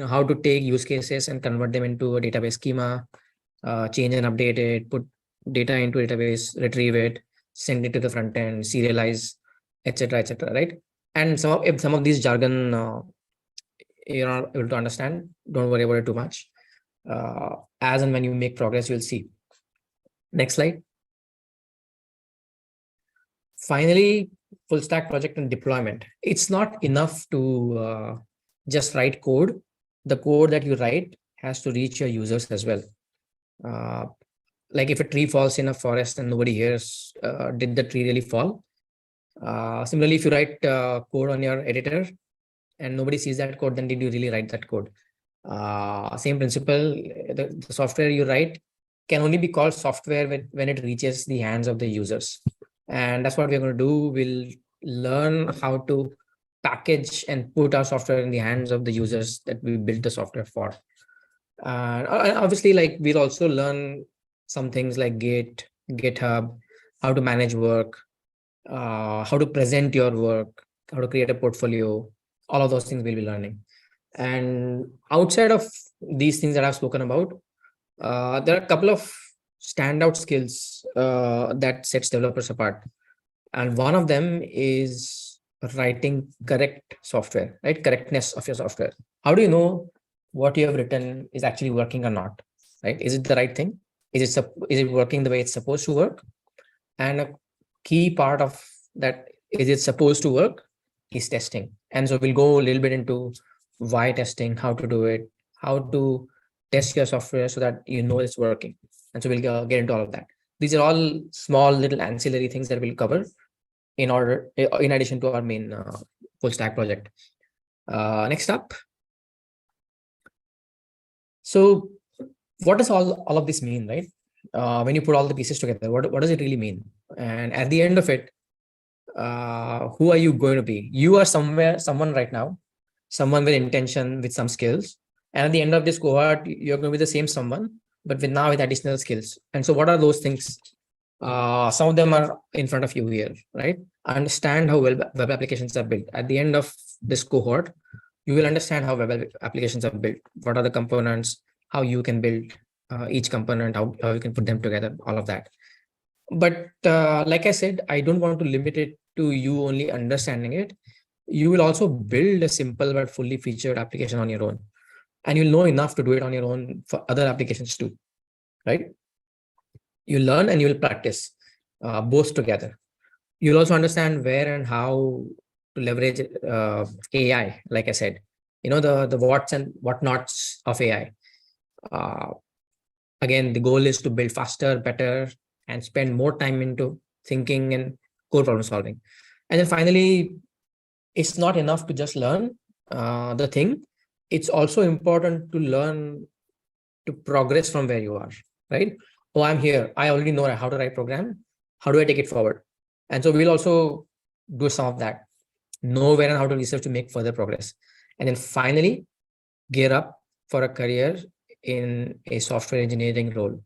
how to take use cases and convert them into a database schema, change and update it, put data into a database, retrieve it, send it to the front end, serialize, etc., right? And if some of these jargon you're not able to understand, don't worry about it too much. As and when you make progress, you'll see. Next slide. Finally, full stack project and deployment. It's not enough to just write code. The code that you write has to reach your users as well. Like if a tree falls in a forest and nobody hears, did the tree really fall? Similarly, if you write code on your editor and nobody sees that code, then did you really write that code? Same principle, the software you write can only be called software when it reaches the hands of the users. And that's what we're going to do. We'll learn how to package and put our software in the hands of the users that we built the software for. Obviously, like we'll also learn some things like Git, GitHub, how to manage work, how to present your work, how to create a portfolio. All of those things we'll be learning. And outside of these things that I've spoken about, there are a couple of standout skills that sets developers apart. And one of them is writing correct software, right? Correctness of your software. How do you know what you have written is actually working or not, right? Is it the right thing? Is it working the way it's supposed to work? And a key part of that, is it supposed to work, is testing. And so we'll go a little bit into why testing, how to do it, how to test your software so that you know it's working. And so we'll get into all of that. These are all small little ancillary things that we'll cover in addition to our main full stack project. Next up. So what does all of this mean, right? When you put all the pieces together, what does it really mean? And at the end of it, who are you going to be? You are someone right now, someone with intention, with some skills. And at the end of this cohort, you're going to be the same someone, but with additional skills. And so what are those things? Some of them are in front of you here, right? Understand how web applications are built. At the end of this cohort, you will understand how web applications are built. What are the components, how you can build each component, how you can put them together, all of that. But like I said, I don't want to limit it to you only understanding it. You will also build a simple but fully featured application on your own. And you'll know enough to do it on your own for other applications too, right? You learn and you will practice both together. You'll also understand where and how to leverage AI, like I said, the what's and whatnots of AI. Again, the goal is to build faster, better, and spend more time into thinking and core problem solving. And then finally, it's not enough to just learn. the thing, it's also important to learn to progress from where you are, right? Oh, I'm here. I already know how to write program. How do I take it forward? And so we'll also do some of that, know where and how to research to make further progress. And then finally, gear up for a career in a software engineering role.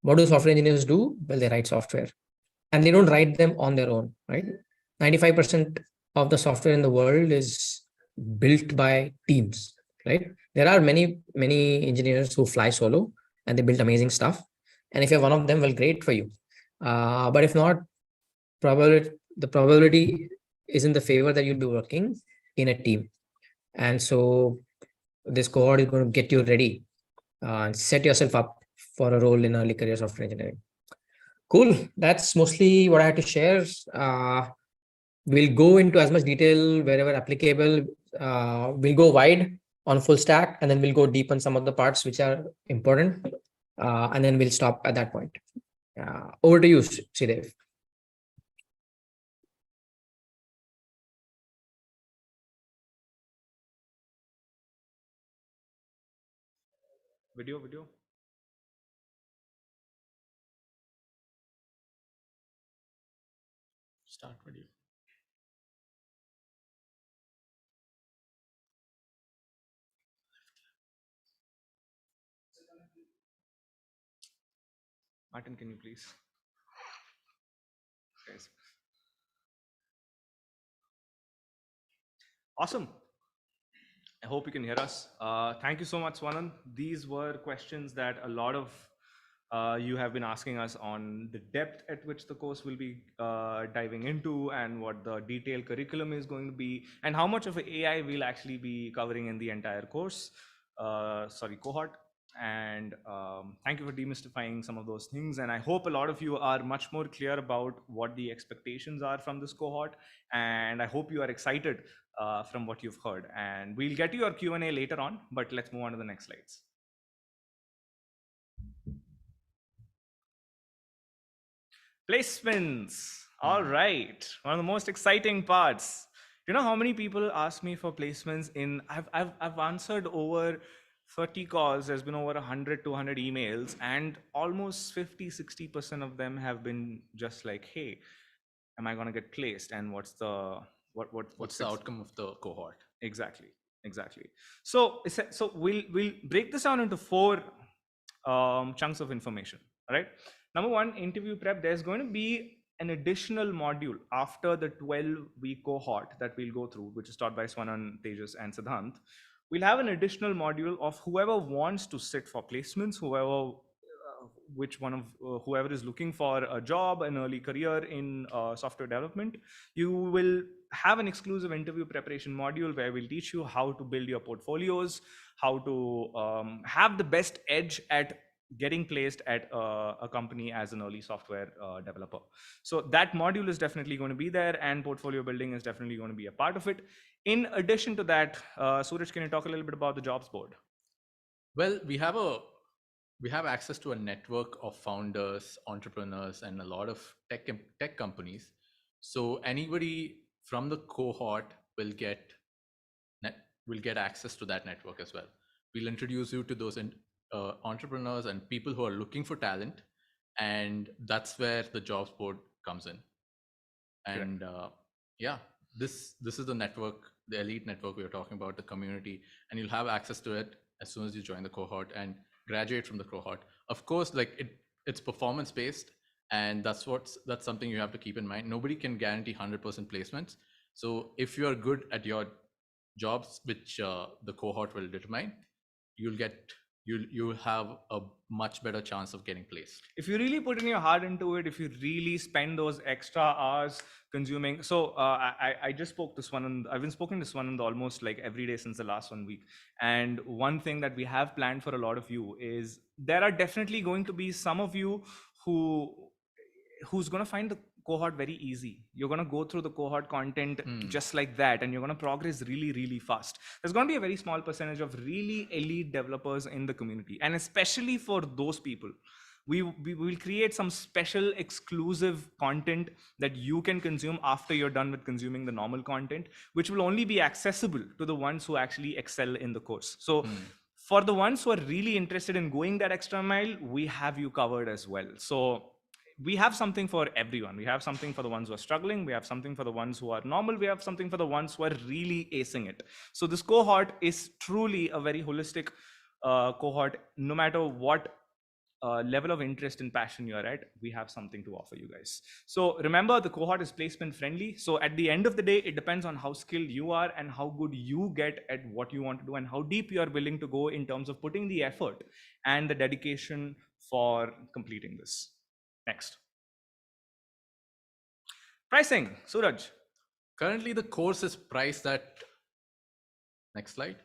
What do software engineers do? Well, they write software and they don't write them on their own, right? 95% of the software in the world is built by teams, right? There are many engineers who fly solo and they build amazing stuff. And if you're one of them, well, great for you. But if not, the probability is in the favor that you'll be working in a team. And so this cohort is going to get you ready and set yourself up for a role in early career software engineering. Cool. That's mostly what I had to share. We'll go into as much detail wherever applicable. We'll go wide on full stack, and then we'll go deep on some of the parts which are important. And then we'll stop at that point. Over to you, Sridev. Video. Start video. Martin, can you please? Guys. Awesome. I hope you can hear us. Thank you so much, Swanan. These were questions that a lot of you have been asking us on the depth at which the course will be diving into, and what the detailed curriculum is going to be, and how much of AI we'll actually be covering in the entire course, cohort. And thank you for demystifying some of those things. And I hope a lot of you are much more clear about what the expectations are from this cohort. And I hope you are excited from what you've heard. And we'll get to your Q&A later on, but let's move on to the next slides. Placements. All right. One of the most exciting parts. You know how many people ask me for placements in, I've answered over 30 calls. There's been over 100, 200 emails, and almost 50-60% of them have been just like, hey, am I going to get placed? And what's the outcome of the cohort? Exactly. So we'll break this down into 4 chunks of information. All right. Number 1, interview prep. There's going to be an additional module after the 12-week cohort that we'll go through, which is taught by Swanan, Tejas, and Siddhant. We'll have an additional module of whoever wants to sit for placements, whoever is looking for a job, an early career in software development. You will have an exclusive interview preparation module where we'll teach you how to build your portfolios, how to have the best edge at getting placed at a company as an early software developer. So that module is definitely going to be there, and portfolio building is definitely going to be a part of it. In addition to that, Suraj, can you talk a little bit about the jobs board? Well, we have access to a network of founders, entrepreneurs, and a lot of tech companies. So anybody from the cohort will get access to that network as well. We'll introduce you to those entrepreneurs and people who are looking for talent, and that's where the jobs board comes in. And this is the network, the elite network we were talking about, the community, and you'll have access to it as soon as you join the cohort and graduate from the cohort. Of course, like it's performance based, and that's something you have to keep in mind. Nobody can guarantee 100% placements. So if you are good at your jobs, which the cohort will determine, you'll have a much better chance of getting placed. If you really put in your heart into it, if you really spend those extra hours consuming. So I just spoke to Swanan. I've been speaking to Swanan almost like every day since the last 1 week. And one thing that we have planned for a lot of you is there are definitely going to be some of you who's going to find the cohort very easy. You're going to go through the cohort content just like that, and you're going to progress really, really fast. There's going to be a very small percentage of really elite developers in the community. And especially for those people, We will create some special exclusive content that you can consume after you're done with consuming the normal content, which will only be accessible to the ones who actually excel in the course. So for the ones who are really interested in going that extra mile, we have you covered as well. So we have something for everyone. We have something for the ones who are struggling. We have something for the ones who are normal. We have something for the ones who are really acing it. So this cohort is truly a very holistic cohort. No matter what level of interest and passion you're at, we have something to offer you guys. So remember, the cohort is placement friendly. So at the end of the day, it depends on how skilled you are and how good you get at what you want to do and how deep you are willing to go in terms of putting the effort and the dedication for completing this. Next. Pricing, Suraj. Currently, the course is priced at, next slide,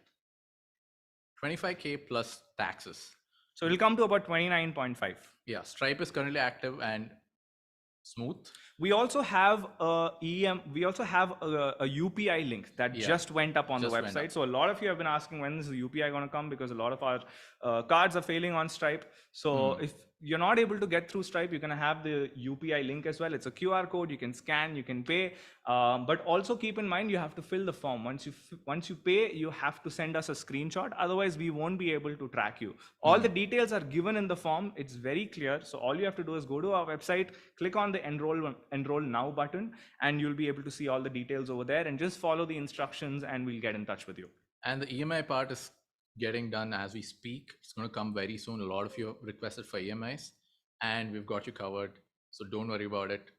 25K plus taxes. So it'll come to about 29.5. Yeah, Stripe is currently active and smooth. We also have a UPI link that just went up on the website. So a lot of you have been asking, when is the UPI going to come? Because a lot of our cards are failing on Stripe. So if you're not able to get through Stripe, you're going to have the UPI link as well. It's a QR code. You can scan, you can pay. But also keep in mind, you have to fill the form. Once you pay, you have to send us a screenshot. Otherwise, we won't be able to track you. All the details are given in the form. It's very clear. So all you have to do is go to our website, click on the enroll now button, and you'll be able to see all the details over there, and just follow the instructions and we'll get in touch with you. And the EMI part is getting done as we speak. It's going to come very soon. A lot of you requested for EMIs and we've got you covered. So don't worry about it.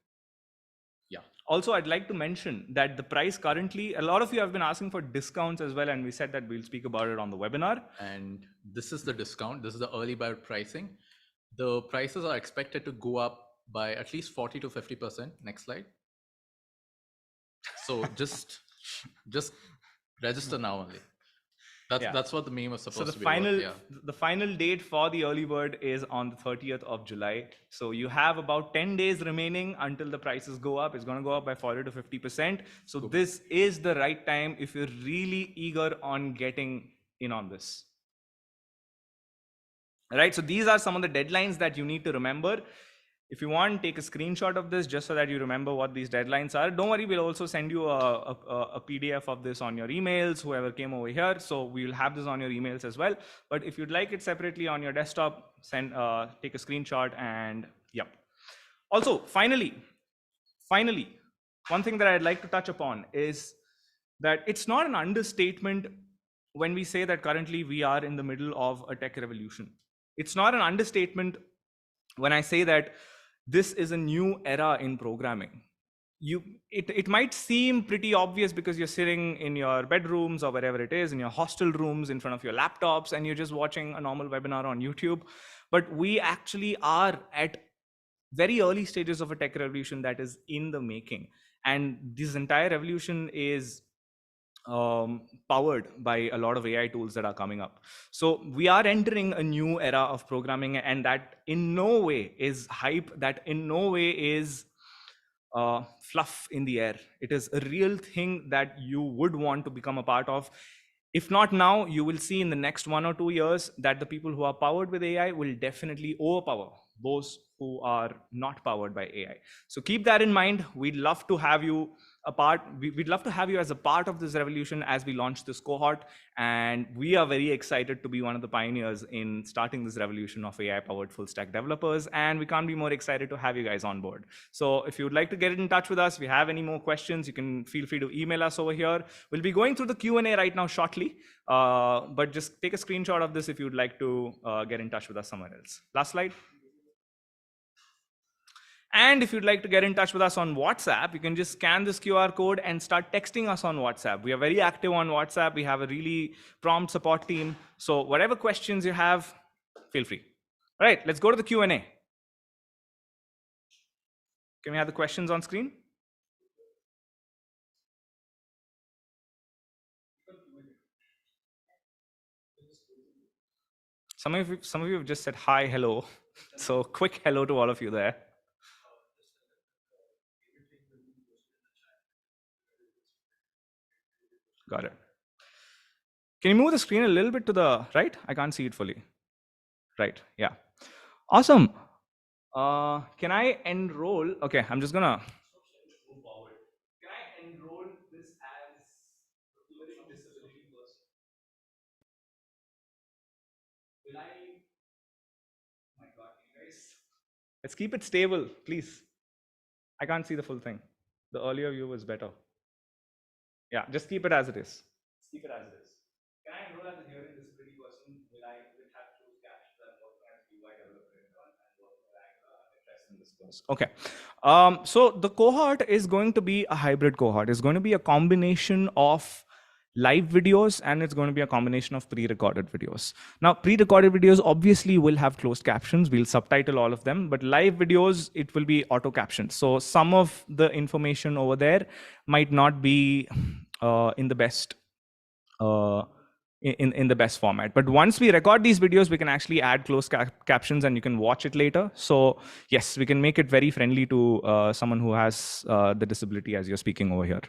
Yeah. Also, I'd like to mention that the price currently, a lot of you have been asking for discounts as well. And we said that we'll speak about it on the webinar. And this is the discount. This is the early bird pricing. The prices are expected to go up by at least 40 to 50%. Next slide. So just register now only. That's what the meme was supposed to be. So the final date for the early bird is on the 30th of July. So you have about 10 days remaining until the prices go up. It's going to go up by 40 to 50%. So this is the right time if you're really eager on getting in on this. All right. So these are some of the deadlines that you need to remember. If you want, take a screenshot of this just so that you remember what these deadlines are. Don't worry, we'll also send you a PDF of this on your emails, whoever came over here. So we'll have this on your emails as well. But if you'd like it separately on your desktop, take a screenshot and yep. Also, finally, one thing that I'd like to touch upon is that it's not an understatement when we say that currently we are in the middle of a tech revolution. It's not an understatement when I say that this is a new era in programming. It might seem pretty obvious because you're sitting in your bedrooms or wherever it is, in your hostel rooms, in front of your laptops, and you're just watching a normal webinar on YouTube. But we actually are at very early stages of a tech revolution that is in the making. And this entire revolution is powered by a lot of AI tools that are coming up. So we are entering a new era of programming, and that in no way is hype, that in no way is fluff in the air. It is a real thing that you would want to become a part of. If not now, you will see in the next 1 or 2 years that the people who are powered with AI will definitely overpower those who are not powered by AI. So keep that in mind. We'd love to have you we'd love to have you as a part of this revolution as we launch this cohort. And we are very excited to be one of the pioneers in starting this revolution of AI-powered full stack developers. And we can't be more excited to have you guys on board. So if you would like to get in touch with us, if you have any more questions, you can feel free to email us over here. We'll be going through the Q&A right now shortly, but just take a screenshot of this if you'd like to get in touch with us somewhere else. Last slide. And if you'd like to get in touch with us on WhatsApp, you can just scan this QR code and start texting us on WhatsApp. We are very active on WhatsApp. We have a really prompt support team. So whatever questions you have, feel free. All right, let's go to the Q&A. Can we have the questions on screen? Some of you have just said hi, hello. So quick hello to all of you there. Got it. Can you move the screen a little bit to the right? I can't see it fully. Right, yeah. Awesome. Can I enroll? Okay, I'm just gonna move forward. Can I enroll this as a learning disability person? Will I? Oh my God, you guys. Let's keep it stable, please. I can't see the full thing. The earlier view was better. Yeah, just keep it as it is. Keep it as it is. Can I enroll as a hearing disability person? Will I have closed captions and what kind of UI developer and what will I address in this course? Okay. So the cohort is going to be a hybrid cohort. It's going to be a combination of live videos and it's going to be a combination of pre-recorded videos. Now, pre-recorded videos obviously will have closed captions. We'll subtitle all of them, but live videos, it will be auto captioned. So some of the information over there might not be in the best in the best format. But once we record these videos, we can actually add closed captions and you can watch it later. So yes, we can make it very friendly to someone who has the disability as you're speaking over here.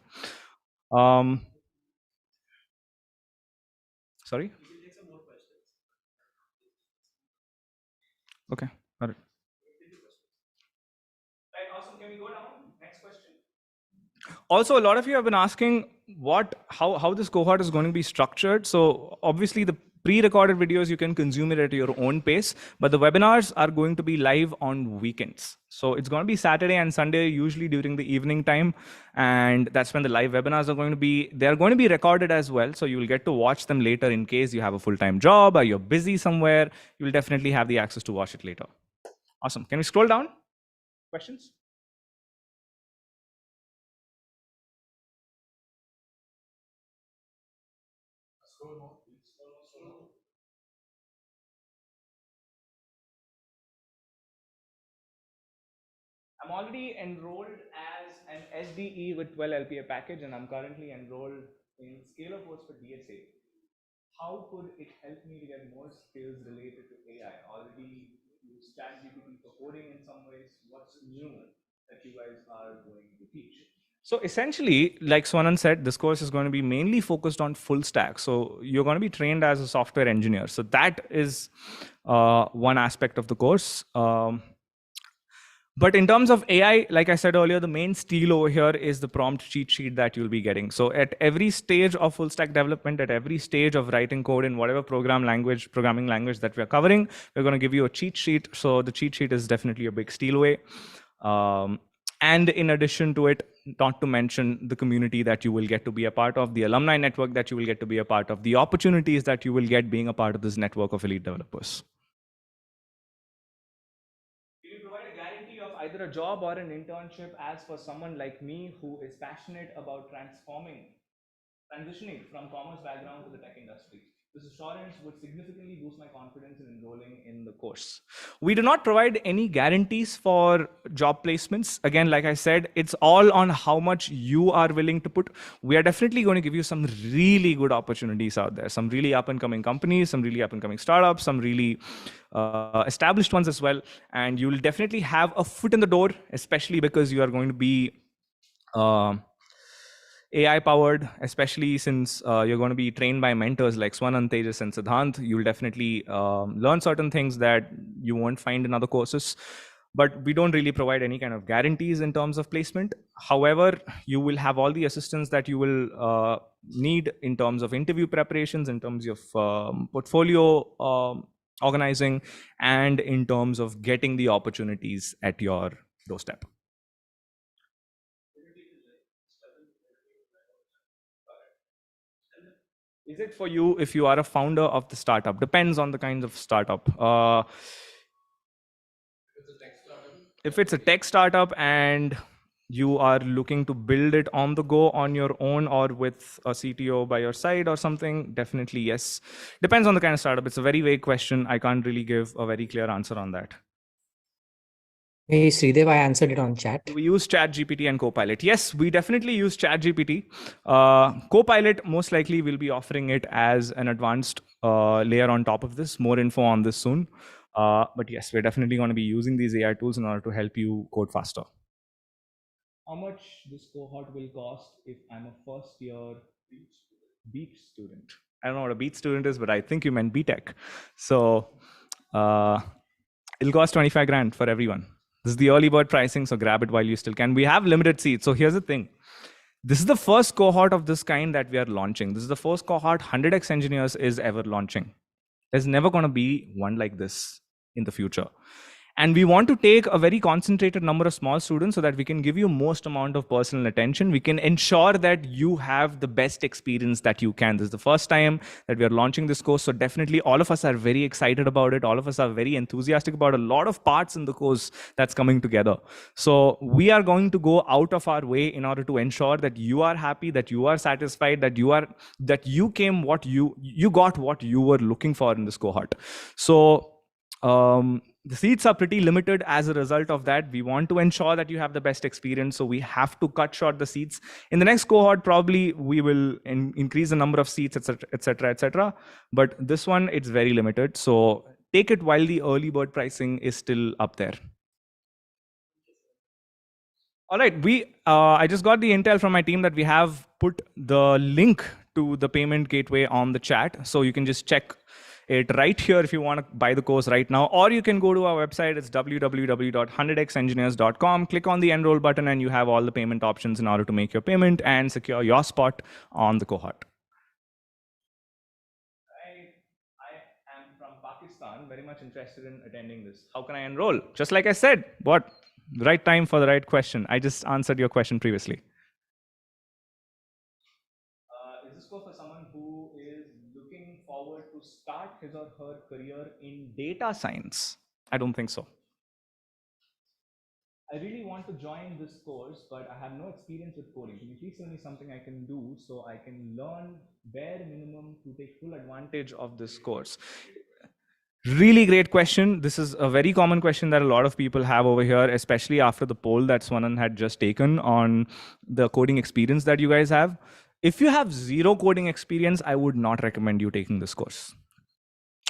Sorry? Okay, got it. Right, awesome. Can we go down? Next question. Also, a lot of you have been asking how this cohort is going to be structured. So obviously the pre-recorded videos, you can consume it at your own pace, but the webinars are going to be live on weekends. So it's going to be Saturday and Sunday, usually during the evening time. And that's when the live webinars are going to be. They're going to be recorded as well. So you will get to watch them later in case you have a full-time job or you're busy somewhere. You will definitely have the access to watch it later. Awesome. Can we scroll down? Questions? I'm already enrolled as an SDE with 12 LPA package, and I'm currently enrolled in Scalar course for DSA. How could it help me to get more skills related to AI? Already use ChatGPT for coding in some ways. What's new that you guys are going to teach? So essentially, like Swanan said, this course is going to be mainly focused on full stack. So you're going to be trained as a software engineer. So that is one aspect of the course. But in terms of AI, like I said earlier, the main steal over here is the prompt cheat sheet that you'll be getting. So at every stage of full stack development, at every stage of writing code in whatever programming language that we're covering, we're going to give you a cheat sheet. So the cheat sheet is definitely a big steal away. And in addition to it, not to mention the community that you will get to be a part of, the alumni network that you will get to be a part of, the opportunities that you will get being a part of this network of elite developers. Either a job or an internship as for someone like me who is passionate about transitioning from commerce background to the tech industry. This assurance would significantly boost my confidence in enrolling in the course. We do not provide any guarantees for job placements. Again, like I said, it's all on how much you are willing to put. We are definitely going to give you some really good opportunities out there, some really up and coming companies, some really up and coming startups, some really established ones as well. And you will definitely have a foot in the door, especially because you are going to be AI powered, especially since you're going to be trained by mentors like Swanan, Tejas, and Siddhant. You'll definitely learn certain things that you won't find in other courses. But we don't really provide any kind of guarantees in terms of placement. However, you will have all the assistance that you will need in terms of interview preparations, in terms of portfolio organizing, and in terms of getting the opportunities at your doorstep. Is it for you if you are a founder of the startup? Depends on the kinds of startup. If it's a tech startup and you are looking to build it on the go on your own or with a CTO by your side or something, definitely yes. Depends on the kind of startup. It's a very vague question. I can't really give a very clear answer on that. Hey, Sridev, I answered it on chat. We use ChatGPT and Copilot. Yes, we definitely use ChatGPT. Copilot, most likely, will be offering it as an advanced layer on top of this. More info on this soon. But yes, we're definitely going to be using these AI tools in order to help you code faster. How much this cohort will cost if I'm a first year beat student? I don't know what a beat student is, but I think you meant BTech. So it'll cost 25 grand for everyone. This is the early bird pricing, so grab it while you still can. We have limited seats. So here's the thing. This is the first cohort of this kind that we are launching. This is the first cohort 100x engineers is ever launching. There's never going to be one like this in the future. And we want to take a very concentrated number of small students so that we can give you most amount of personal attention. We can ensure that you have the best experience that you can. This is the first time that we are launching this course. So definitely all of us are very excited about it. All of us are very enthusiastic about a lot of parts in the course that's coming together. So we are going to go out of our way in order to ensure that you are happy, that you are satisfied, that you came what you got what you were looking for in this cohort. So the seats are pretty limited as a result of that. We want to ensure that you have the best experience, so we have to cut short the seats. In the next cohort, probably we will increase the number of seats, etc., etc., etc. But this one, it's very limited. So take it while the early bird pricing is still up there. All right, I just got the intel from my team that we have put the link to the payment gateway on the chat, so you can just check it right here if you want to buy the course right now, or you can go to our website. It's www.100xengineers.com. Click on the enroll button and you have all the payment options in order to make your payment and secure your spot on the cohort. I am from Pakistan, very much interested in attending this. How can I enroll? Just like I said, what? Right time for the right question. I just answered your question previously. Is this course for someone who is looking forward to start his or her career in data science? I don't think so. I really want to join this course, but I have no experience with coding. Can you please tell me something I can do so I can learn bare minimum to take full advantage of this course? Really great question. This is a very common question that a lot of people have over here, especially after the poll that Swanan had just taken on the coding experience that you guys have. If you have zero coding experience, I would not recommend you taking this course.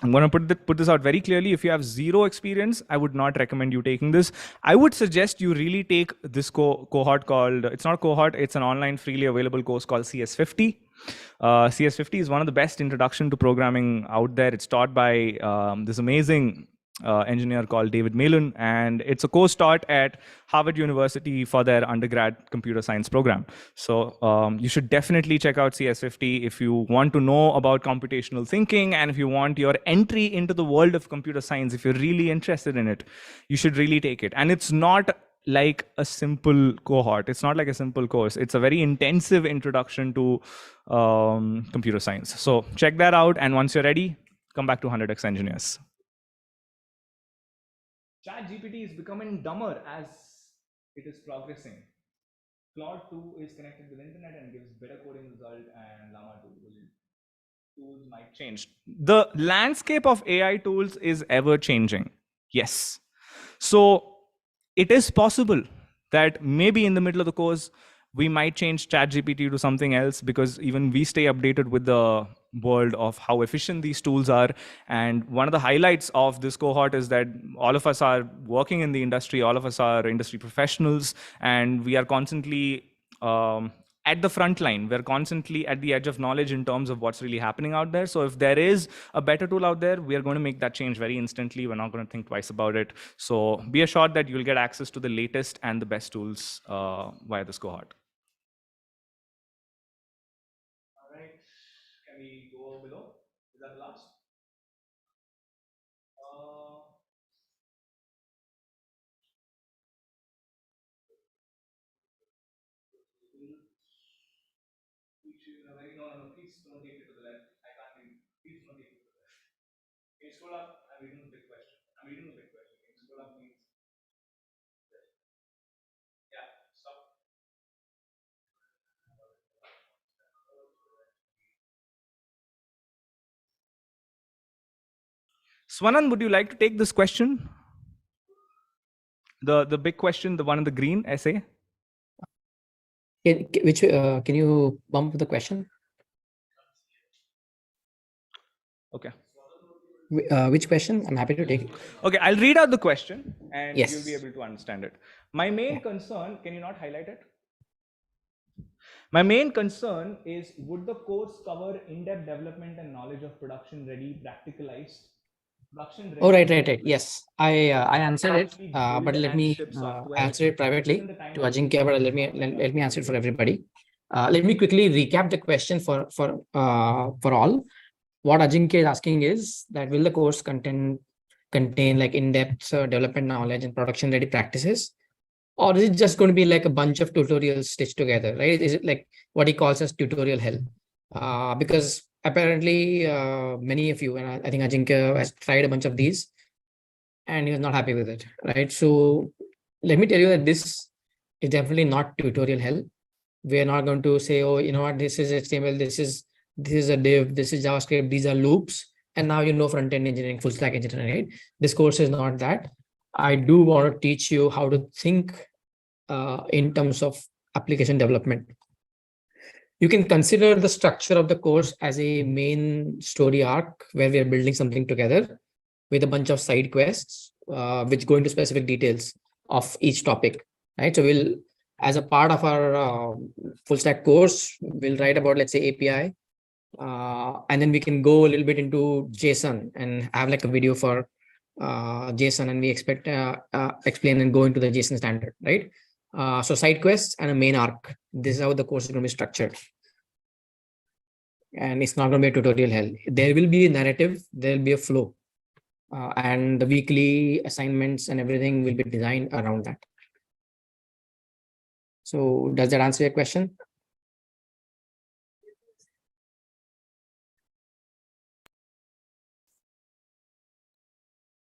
I'm going to put this out very clearly. If you have zero experience, I would not recommend you taking this. I would suggest you really take this cohort called, it's not a cohort, it's an online freely available course called CS50. CS50 is one of the best introduction to programming out there. It's taught by this amazing engineer called David Malin, and it's a course taught at Harvard University for their undergrad computer science program. So you should definitely check out CS50 if you want to know about computational thinking, and if you want your entry into the world of computer science, if you're really interested in it, you should really take it. And it's not like a simple cohort. It's not like a simple course. It's a very intensive introduction to computer science. So check that out. And once you're ready, come back to 100x Engineers. ChatGPT is becoming dumber as it is progressing. Claude 2 is connected with the internet and gives better coding result, and Llama 2 tools might change. The landscape of AI tools is ever changing. Yes. So it is possible that maybe in the middle of the course, we might change ChatGPT to something else, because even we stay updated with the world of how efficient these tools are. And one of the highlights of this cohort is that all of us are working in the industry, all of us are industry professionals, and we are constantly at the front line. We're constantly at the edge of knowledge in terms of what's really happening out there. So if there is a better tool out there, we are going to make that change very instantly. We're not going to think twice about it. So be assured that you'll get access to the latest and the best tools via this cohort. All right, can we go below? Is that the last? No, please don't take it to the left. I can't read. Please don't take it to the left. Can you scroll up? I'm reading the big question. Can you scroll up, please? Yeah, stop. Swanan, would you like to take this question? The big question, the one in the green essay? Can you bump the question? Okay. Which question? I'm happy to take it. Okay, I'll read out the question and Yes. you'll be able to understand it. My main concern, can you not highlight it? My main concern is, would the course cover in-depth development and knowledge of production-ready practicalized Oh, right. Yes, I answered it, but let me answer it privately to Ajinkya, but let me answer it for everybody. Let me quickly recap the question for all. What Ajinkya is asking is that will the course contain like in-depth development knowledge and production-ready practices, or is it just going to be like a bunch of tutorials stitched together, right? Is it like what he calls as tutorial hell? Because apparently many of you, and I think Ajinkya has tried a bunch of these and he was not happy with it, right? So let me tell you that this is definitely not tutorial hell. We are not going to say, oh, you know what, this is HTML, this is a div, this is JavaScript, these are loops, and now you know front-end engineering, full stack engineering, right? This course is not that. I do want to teach you how to think in terms of application development. You can consider the structure of the course as a main story arc where we are building something together with a bunch of side quests, which go into specific details of each topic, right? So we'll, as a part of our full stack course, we'll write about, let's say, API, and then we can go a little bit into JSON and have like a video for JSON, and we expect explain and go into the JSON standard, right? So side quests and a main arc. This is how the course is going to be structured. And it's not going to be a tutorial hell. There will be a narrative, there will be a flow. And the weekly assignments and everything will be designed around that. So does that answer your question?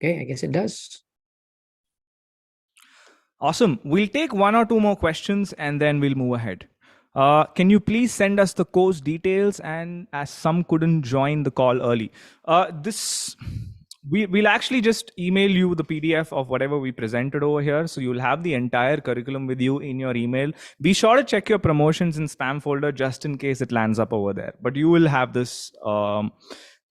Okay, I guess it does. Awesome. We'll take one or two more questions and then we'll move ahead. Can you please send us the course details? And as some couldn't join the call early, we'll actually just email you the PDF of whatever we presented over here. So you'll have the entire curriculum with you in your email. Be sure to check your promotions in spam folder just in case it lands up over there. But you will have this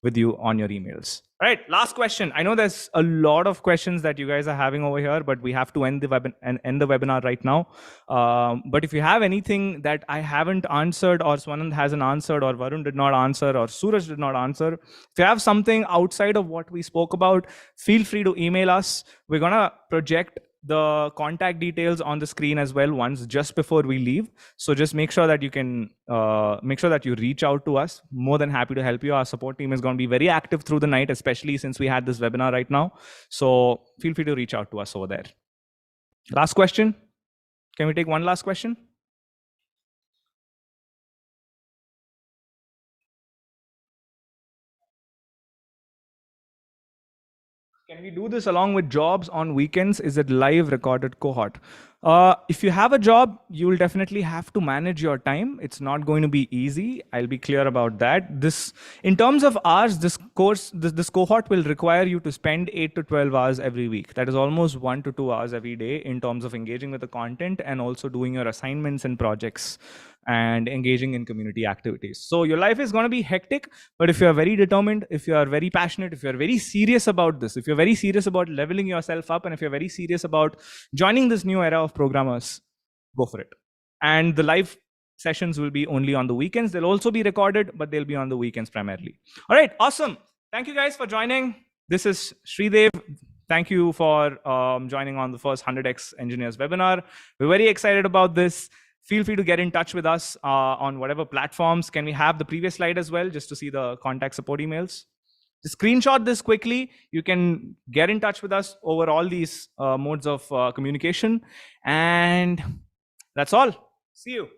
with you on your emails. All right, last question. I know there's a lot of questions that you guys are having over here, but we have to end the webinar right now. But if you have anything that I haven't answered, or Swanand hasn't answered, or Varun did not answer, or Suraj did not answer, if you have something outside of what we spoke about, feel free to email us. We're gonna project the contact details on the screen as well once just before we leave. So just make sure that you can make sure that you reach out to us. More than happy to help you. Our support team is going to be very active through the night, especially since we had this webinar right now. So feel free to reach out to us over there. Last question. Can we take one last question? Can we do this along with jobs on weekends? Is it live recorded cohort? If you have a job, you will definitely have to manage your time. It's not going to be easy. I'll be clear about that. This, in terms of hours, this cohort will require you to spend 8 to 12 hours every week. That is almost 1 to 2 hours every day in terms of engaging with the content and also doing your assignments and projects and engaging in community activities. So your life is going to be hectic, but if you are very determined, if you are very passionate, if you are very serious about this, if you're very serious about leveling yourself up, and if you're very serious about joining this new era of programmers, go for it. And the live sessions will be only on the weekends. They'll also be recorded, but they'll be on the weekends primarily. All right, awesome. Thank you guys for joining. This is Sridev. Thank you for joining on the first 100x Engineers webinar. We're very excited about this. Feel free to get in touch with us on whatever platforms. Can we have the previous slide as well, just to see the contact support emails? Just screenshot this quickly. You can get in touch with us over all these modes of communication. And that's all. See you.